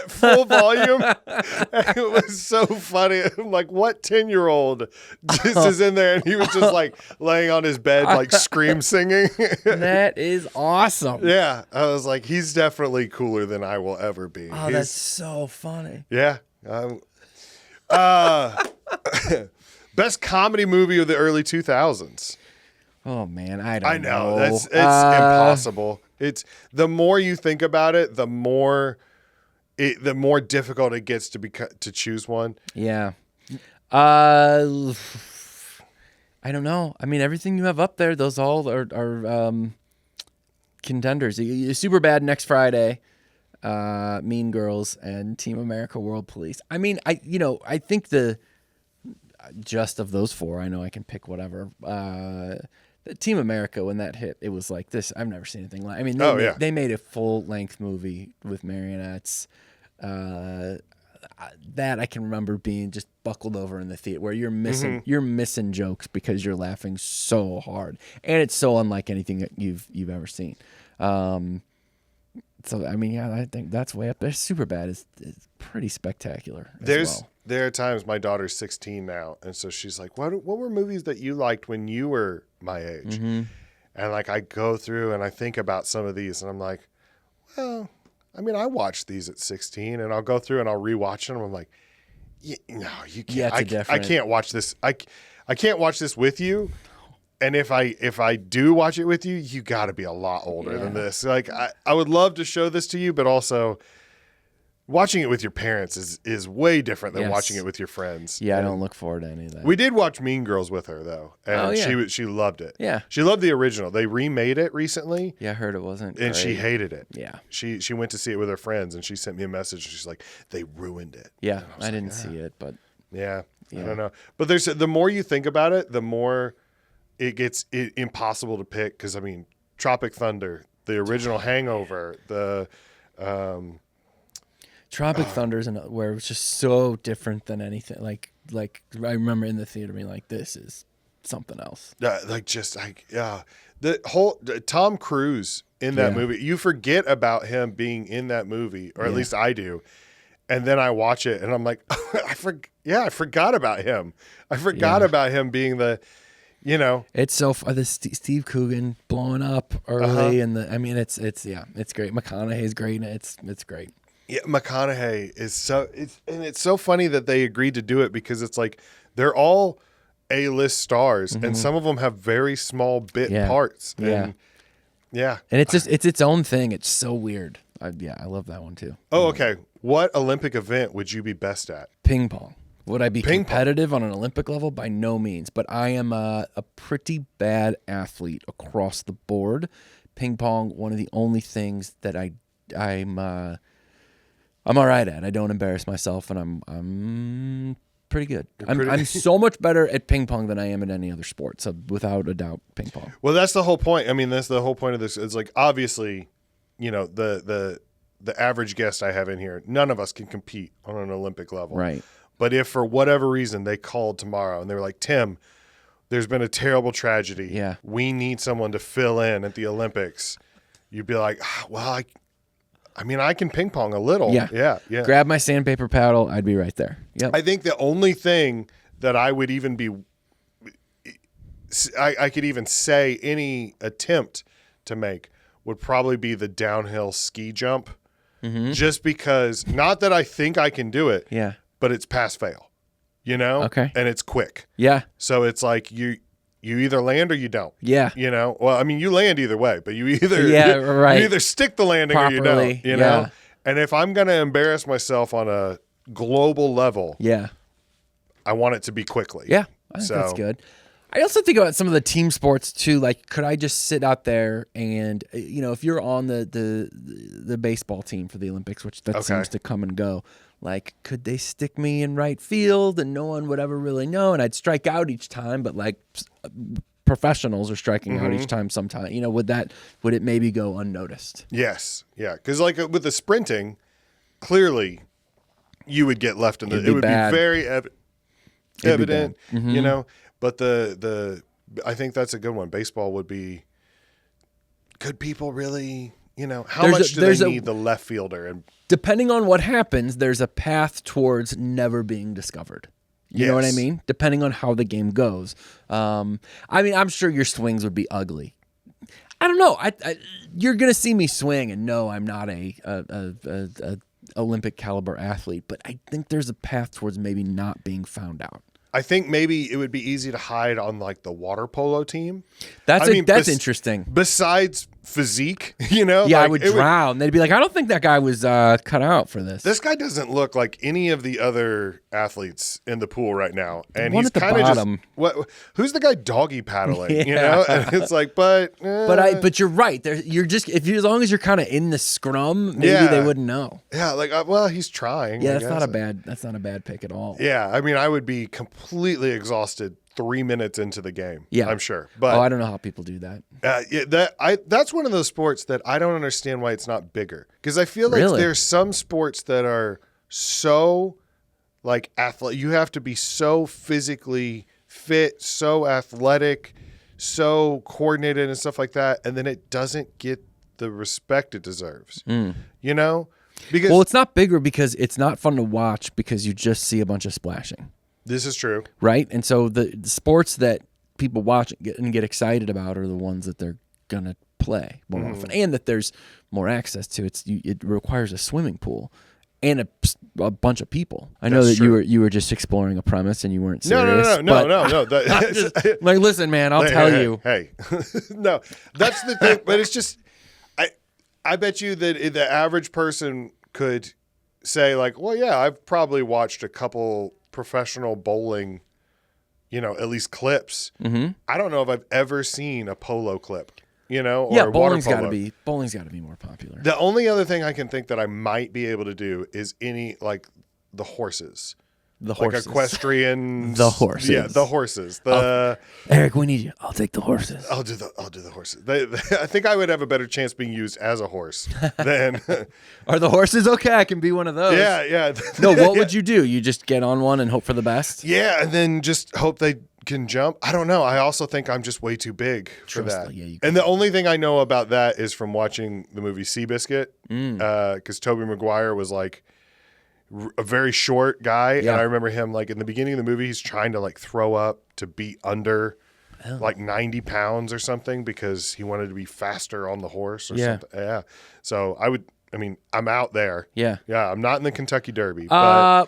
full volume. And it was so funny. I'm like, what 10-year-old just is in there? And he was just like laying on his bed, like scream singing. That is awesome. Yeah. I was like, he's definitely cooler than I will ever be. Oh, that's so funny. Yeah. Best comedy movie of the early 2000s. Oh man, I know. It's impossible. It's the more you think about it, the more difficult it gets to choose one. Yeah. I don't know. I mean, everything you have up there, those all are contenders. Superbad next Friday, Mean Girls, and Team America: World Police. I mean, I think just of those four, I know I can pick whatever. Team America, when that hit, it was like this. I've never seen anything like. I mean, they made a full length movie with marionettes. that I can remember being just buckled over in the theater where you're missing jokes because you're laughing so hard, and it's so unlike anything that you've ever seen. So I mean, yeah, I think that's way up there. Superbad is pretty spectacular. There are times, my daughter's 16 now, and so she's like, "What were movies that you liked when you were my age?" And like I go through and I think about some of these, and I'm like, well, I mean, I watched these at 16, and I'll go through and I'll rewatch them. I'm like, no, you can't. Yeah, I can't watch this. I can't watch this with you. And if I do watch it with you, you got to be a lot older than this. Like I would love to show this to you, but also watching it with your parents is way different than watching it with your friends. Yeah, I don't look forward to any of that. We did watch Mean Girls with her though, and she loved it. Yeah, she loved the original. They remade it recently. Yeah, I heard it wasn't, and great. She hated it. Yeah, she went to see it with her friends, and she sent me a message. She's like, they ruined it. Yeah, I didn't see it, but yeah, I don't know. But the more you think about it, the more it gets impossible to pick. Because I mean, Tropic Thunder, the original Hangover, the Tropic Thunder is another where it was just so different than anything. Like I remember in the theater being like, this is something else. The whole Tom Cruise in that movie, you forget about him being in that movie, or at least I do. And then I watch it and I'm like, I forgot about him. I forgot about him being the, It's so the Steve Coogan blowing up early, and it's great. McConaughey's great, and it's great. Yeah, McConaughey is it's so funny that they agreed to do it, because it's like they're all A-list stars, and some of them have very small bit parts. And, and it's its own thing. It's so weird. I love that one too. Oh, okay. What Olympic event would you be best at? Ping pong. Would I be competitive on an Olympic level? By no means, but I am a pretty bad athlete across the board. Ping pong, one of the only things that I'm all right at. I don't embarrass myself, and I'm pretty good. I'm so much better at ping pong than I am at any other sport. So without a doubt, ping pong. Well, that's the whole point. I mean, that's the whole point of this. It's like, obviously, the average guest I have in here, none of us can compete on an Olympic level. Right. But if for whatever reason they called tomorrow and they were like, Tim, there's been a terrible tragedy. Yeah. We need someone to fill in at the Olympics. You'd be like, well, I can ping pong a little. Yeah. Grab my sandpaper paddle. I'd be right there. Yep. I think the only thing that I would even be, I could even say any attempt to make would probably be the downhill ski jump. Just because, not that I think I can do it, but it's pass fail, Okay. And it's quick. Yeah. So it's like you either land or you don't. Yeah. Well, I mean, you land either way, but you either you either stick the landing properly, or you don't. You know. And if I'm going to embarrass myself on a global level, I want it to be quickly. Yeah, I think that's good. I also think about some of the team sports too. Like, could I just sit out there and, if you're on the baseball team for the Olympics, which that seems to come and go, like, could they stick me in right field and no one would ever really know? And I'd strike out each time, but like professionals are striking out each time sometime. Would it maybe go unnoticed? Yes. Yeah. Because like with the sprinting, clearly you would get left in the, it would be very evident, but I think that's a good one. Baseball would be, could people really, how much do they need the left fielder? And depending on what happens, there's a path towards never being discovered. You know what I mean? Depending on how the game goes. I'm sure your swings would be ugly. I don't know. You're gonna see me swing, and no, I'm not a Olympic caliber athlete, but I think there's a path towards maybe not being found out. I think maybe it would be easy to hide on like the water polo team. That's interesting. Besides physique, Yeah, like, I would drown. They'd be like, I don't think that guy was cut out for this. This guy doesn't look like any of the other athletes in the pool right now. And he's kind of just who's the guy doggy paddling? And it's like, but you're right. You're just as long as you're kind of in the scrum, maybe they wouldn't know. Yeah, like he's trying. Yeah, that's not a bad pick at all. Yeah, I mean, I would be completely exhausted 3 minutes into the game. Yeah, I'm sure. But I don't know how people do that. That's one of those sports that I don't understand why it's not bigger. Because I feel like there's some sports that are so like athletic. You have to be so physically fit, so athletic, so coordinated and stuff like that. And then it doesn't get the respect it deserves, you know? Because Well, it's not bigger because it's not fun to watch because you just see a bunch of splashing, this is true. right? And so the sports that people watch and get excited about are the ones that they're going to play more often, and that there's more access to. It requires a swimming pool and a bunch of people. I know That's that true. you were just exploring a premise and you weren't serious. No. Like, listen, man, I'll tell you. Hey, no, that's the thing. But it's just, I bet you that the average person could say like, well, yeah, I've probably watched a couple professional bowling, at least clips. Mm-hmm. I don't know if I've ever seen a polo clip, or Yeah, bowling's bowling's got to be more popular. The only other thing I can think that I might be able to do is like the horses. The horses. Like equestrian. The horses. Yeah, the horses. Eric, we need you. I'll take the horses. I'll do the horses. I think I would have a better chance being used as a horse than. Are the horses okay? I can be one of those. Yeah. No, what would you do? You just get on one and hope for the best? Yeah, and then just hope they can jump. I don't know. I also think I'm just way too big for that. Yeah, and the only thing I know about that is from watching the movie Seabiscuit, because Tobey Maguire was like a very short guy, and I remember him like in the beginning of the movie, he's trying to like throw up to be under like 90 pounds or something because he wanted to be faster on the horse or something. Yeah. So I'm out there. Yeah. Yeah. I'm not in the Kentucky Derby. But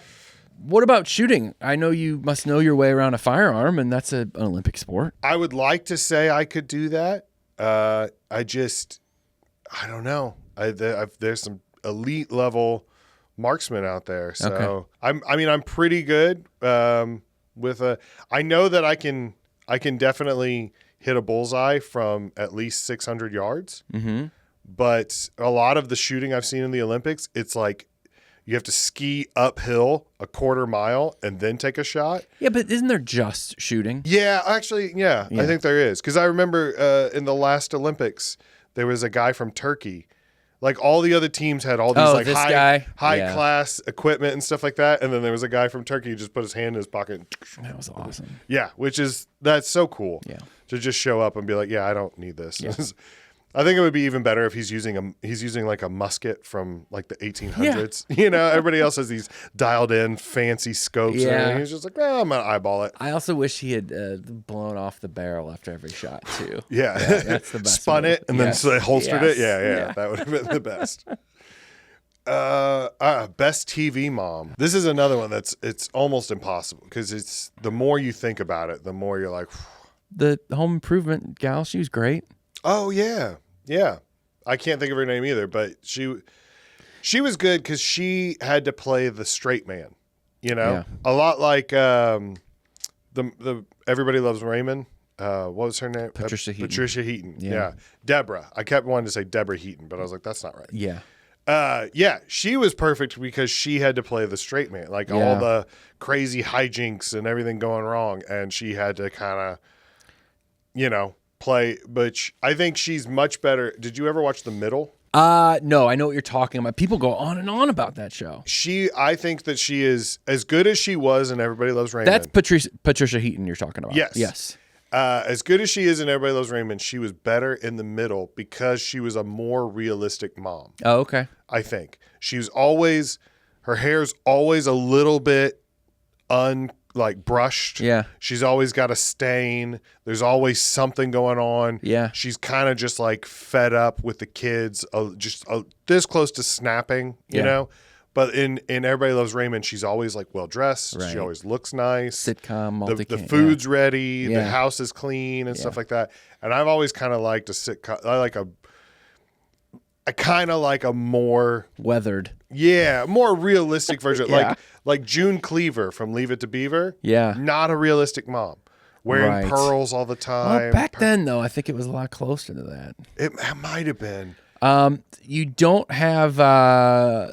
what about shooting? I know you must know your way around a firearm, and that's an Olympic sport. I would like to say I could do that. I don't know. There's some elite level marksman out there. So okay. I'm pretty good with I know that I can definitely hit a bullseye from at least 600 yards. Mm-hmm. But a lot of the shooting I've seen in the Olympics, it's like you have to ski uphill a quarter mile and then take a shot. Yeah, but isn't there just shooting? Yeah, actually, yeah. I think there is. Because I remember in the last Olympics, there was a guy from Turkey. Like all the other teams had all these like high class equipment and stuff like that, and then there was a guy from Turkey who just put his hand in his pocket. And that was awesome. Yeah, that's so cool. Yeah, to just show up and be like, yeah, I don't need this. Yeah. I think it would be even better if he's using like a musket from like the 1800s. Yeah. Everybody else has these dialed in fancy scopes. Yeah, and he's just like, I'm gonna eyeball it. I also wish he had blown off the barrel after every shot too. Yeah, that's the best. Spun it and then holstered it. Yeah, that would have been the best. Best TV mom. This is another one it's almost impossible because it's the more you think about it, the more you're like, the Home Improvement gal. She was great. Oh yeah. Yeah, I can't think of her name either, but she was good because she had to play the straight man, a lot like the Everybody Loves Raymond. What was her name? Patricia Heaton. Patricia Heaton. Yeah. Deborah. I kept wanting to say Deborah Heaton, but I was like, that's not right. Yeah. She was perfect because she had to play the straight man, like all the crazy hijinks and everything going wrong, and she had to kind of, play, but I think she's much better. Did you ever watch The Middle? No, I know what you're talking about. People go on and on about that show. I think that she is as good as she was in Everybody Loves Raymond. That's Patricia Heaton you're talking about. Yes. As good as she is in Everybody Loves Raymond, she was better in The Middle because she was a more realistic mom. Oh, okay. I think her hair's always a little bit brushed. Yeah. She's always got a stain. There's always something going on. Yeah. She's kind of just like fed up with the kids, this close to snapping, you know? But in Everybody Loves Raymond, she's always like well dressed. Right. She always looks nice. Sitcom, the food's ready. The house is clean and stuff like that. And I've always kind of liked a sitcom. I kind of like a more weathered, more realistic version, like June Cleaver from Leave It to Beaver. Yeah, not a realistic mom, wearing pearls all the time. Well, back then though, I think it was a lot closer to that. It might have been. You don't have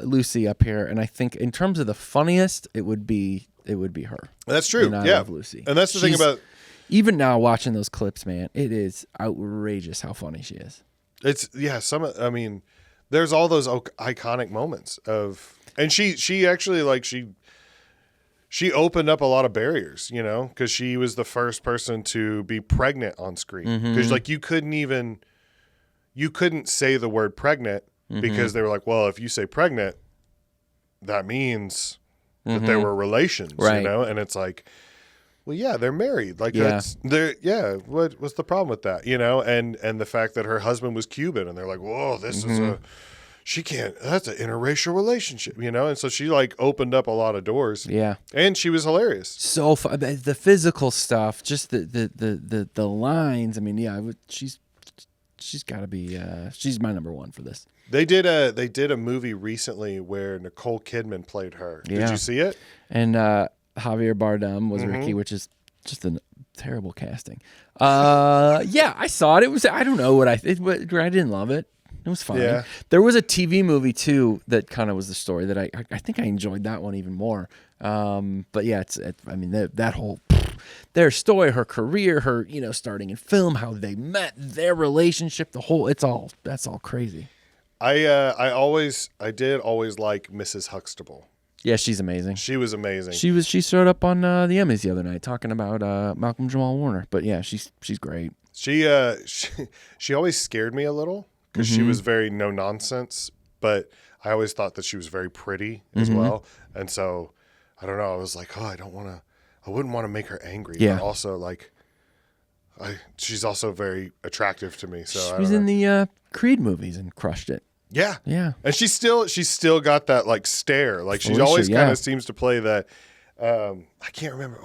Lucy up here, and I think in terms of the funniest, it would be her. That's true. And I love Lucy, and that's the thing about even now watching those clips, man. It is outrageous how funny she is. It's there's all those iconic moments of And she actually like she opened up a lot of barriers, you know, because she was the first person to be pregnant on screen. Because like you couldn't say the word pregnant because they were like, well, if you say pregnant, that means that there were relations, Right. you know, and it's like, well, yeah, they're married. Like Yeah. what's the problem with that, you know? And the fact that her husband was Cuban, and they're like, whoa, this is that's an interracial relationship, you know? And so she like opened up a lot of doors. Yeah. And she was hilarious. So fun. The physical stuff, just the lines. I mean, yeah, she's got to be. She's my number one for this. They did a movie recently where Nicole Kidman played her. Yeah. Did you see it? And Javier Bardem was Ricky, which is just a terrible casting. Yeah, I saw it. It was, I don't know what I didn't love it. It was fine. Yeah. There was a TV movie too that kind of was the story that I think I enjoyed that one even more. But yeah, I mean that whole their story, her career, her starting in film, how they met, their relationship, that's all crazy. I did always like Mrs. Huxtable. Yeah, she's amazing. She was amazing. She showed up on the Emmys the other night talking about Malcolm Jamal Warner. But yeah, she's great. She always scared me a little because she was very no nonsense, but I always thought that she was very pretty as well. And so I don't know. I was like, I wouldn't want to make her angry. Yeah. But also like, she's also very attractive to me. So She I was don't in know. the Creed movies and crushed it. Yeah. Yeah. And she's still got that like stare. Like she Felicia, always kind yeah. of seems to play that. I can't remember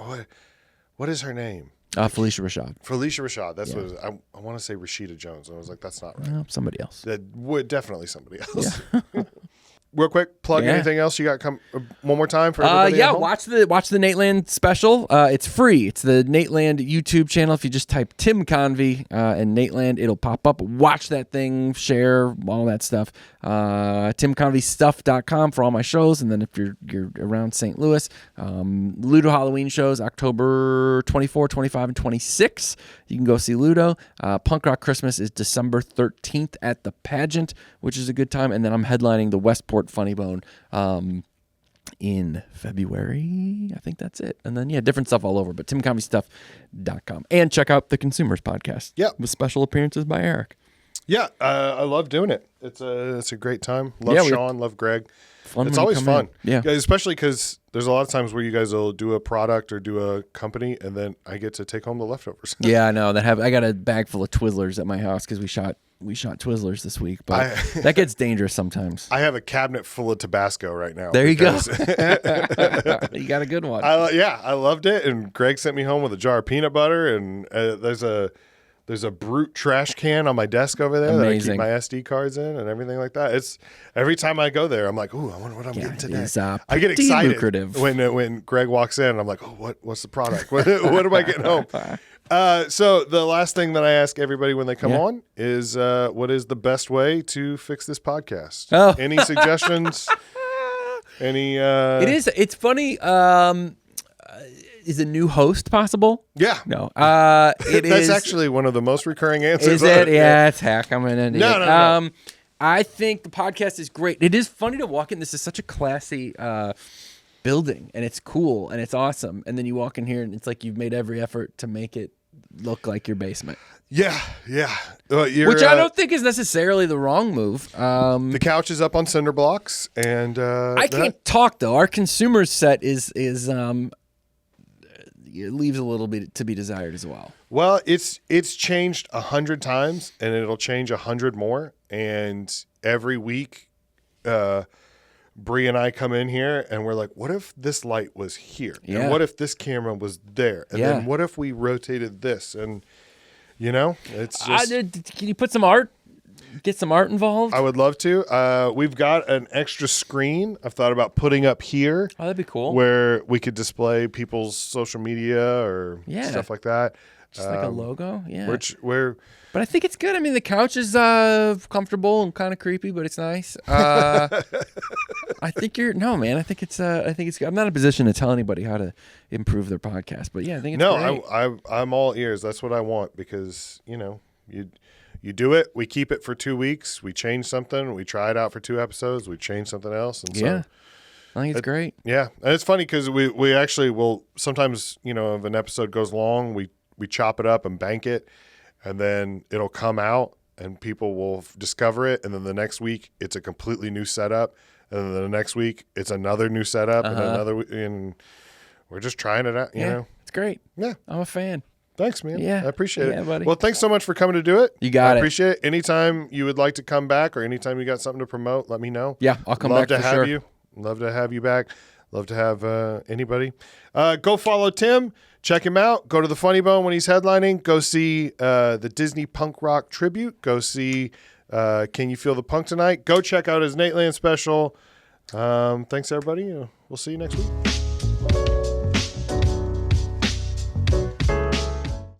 what is her name. Felicia Rashad. Felicia Rashad. That's what it is. I want to say Rashida Jones. I was like, that's not right. No, somebody else. That would definitely somebody else. Real quick, plug anything else you got one more time for everybody at home? watch the Nateland special. It's free. It's the Nateland YouTube channel. If you just type Tim Convy and Nateland, it'll pop up. Watch that thing, share all that stuff. TimConvyStuff.com for all my shows. And then if you're around St. Louis, Ludo Halloween shows October 24, 25, and 26. You can go see Ludo. Punk Rock Christmas is December 13th at the Pageant, which is a good time. And then I'm headlining the Westport Funny Bone in February. I think that's it. And then, different stuff all over. But TimConvyStuff.com. And check out the Consumers Podcast. Yep. With special appearances by Eric. Yeah, I love doing it. It's a great time. Love Sean, love Greg. Fun. It's always fun. Yeah. Especially because there's a lot of times where you guys will do a product or do a company, and then I get to take home the leftovers. Yeah, I know. I got a bag full of Twizzlers at my house because we shot Twizzlers this week, but that gets dangerous sometimes. I have a cabinet full of Tabasco right now. There you go. You got a good one. I loved it. And Greg sent me home with a jar of peanut butter, and there's a Brute trash can on my desk over there that I keep my SD cards in and everything like that. It's every time I go there, I'm like, ooh, I wonder what I'm getting today. I get excited lucrative. when Greg walks in. I'm like, oh, what's the product? What am I getting home? So the last thing that I ask everybody when they come on is, what is the best way to fix this podcast? Oh. Any suggestions? Any? It's funny. Is a new host possible? Yeah. No. That's actually one of the most recurring answers. Is it? Yeah, it's heck. I'm an idiot. No. I think the podcast is great. It is funny to walk in. This is such a classy building, and it's cool, and it's awesome. And then you walk in here, and it's like you've made every effort to make it look like your basement. Yeah. Which I don't think is necessarily the wrong move. The couch is up on cinder blocks, and I can't talk though. Our consumers set is it leaves a little bit to be desired as well. Well, it's changed 100 times, and it'll change 100 more. And every week, Bree and I come in here, and we're like, "What if this light was here? Yeah. And what if this camera was there? And then what if we rotated this?" And it's just. Can you put some art? Get some art involved? I would love to. We've got an extra screen I've thought about putting up here. Oh, that'd be cool. Where we could display people's social media or stuff like that. Just like a logo? Yeah. But I think it's good. I mean, the couch is comfortable and kind of creepy, but it's nice. I think it's good. I'm not in a position to tell anybody how to improve their podcast, but I think it's great. I'm all ears. That's what I want because, you do it, we keep it for 2 weeks, we change something, we try it out for 2 episodes, we change something else. And so I think it's great. Yeah, and it's funny because we actually will sometimes, if an episode goes long, we chop it up and bank it, and then it'll come out and people will discover it, and then the next week it's a completely new setup, and then the next week it's another new setup, and another, and we're just trying it out. You know, it's great. Yeah, I'm a fan. Thanks, man. Yeah, I appreciate it, buddy. Well, thanks so much for coming to do it. You got I appreciate it. Anytime you would like to come back, or anytime you got something to promote, let me know. Yeah, I'll come back for have sure. you. Love to have you back. Love to have anybody. Go follow Tim. Check him out. Go to the Funny Bone when he's headlining. Go see the Disney Punk Rock Tribute. Go see Can You Feel the Punk Tonight. Go check out his Nateland special. Thanks, everybody. We'll see you next week.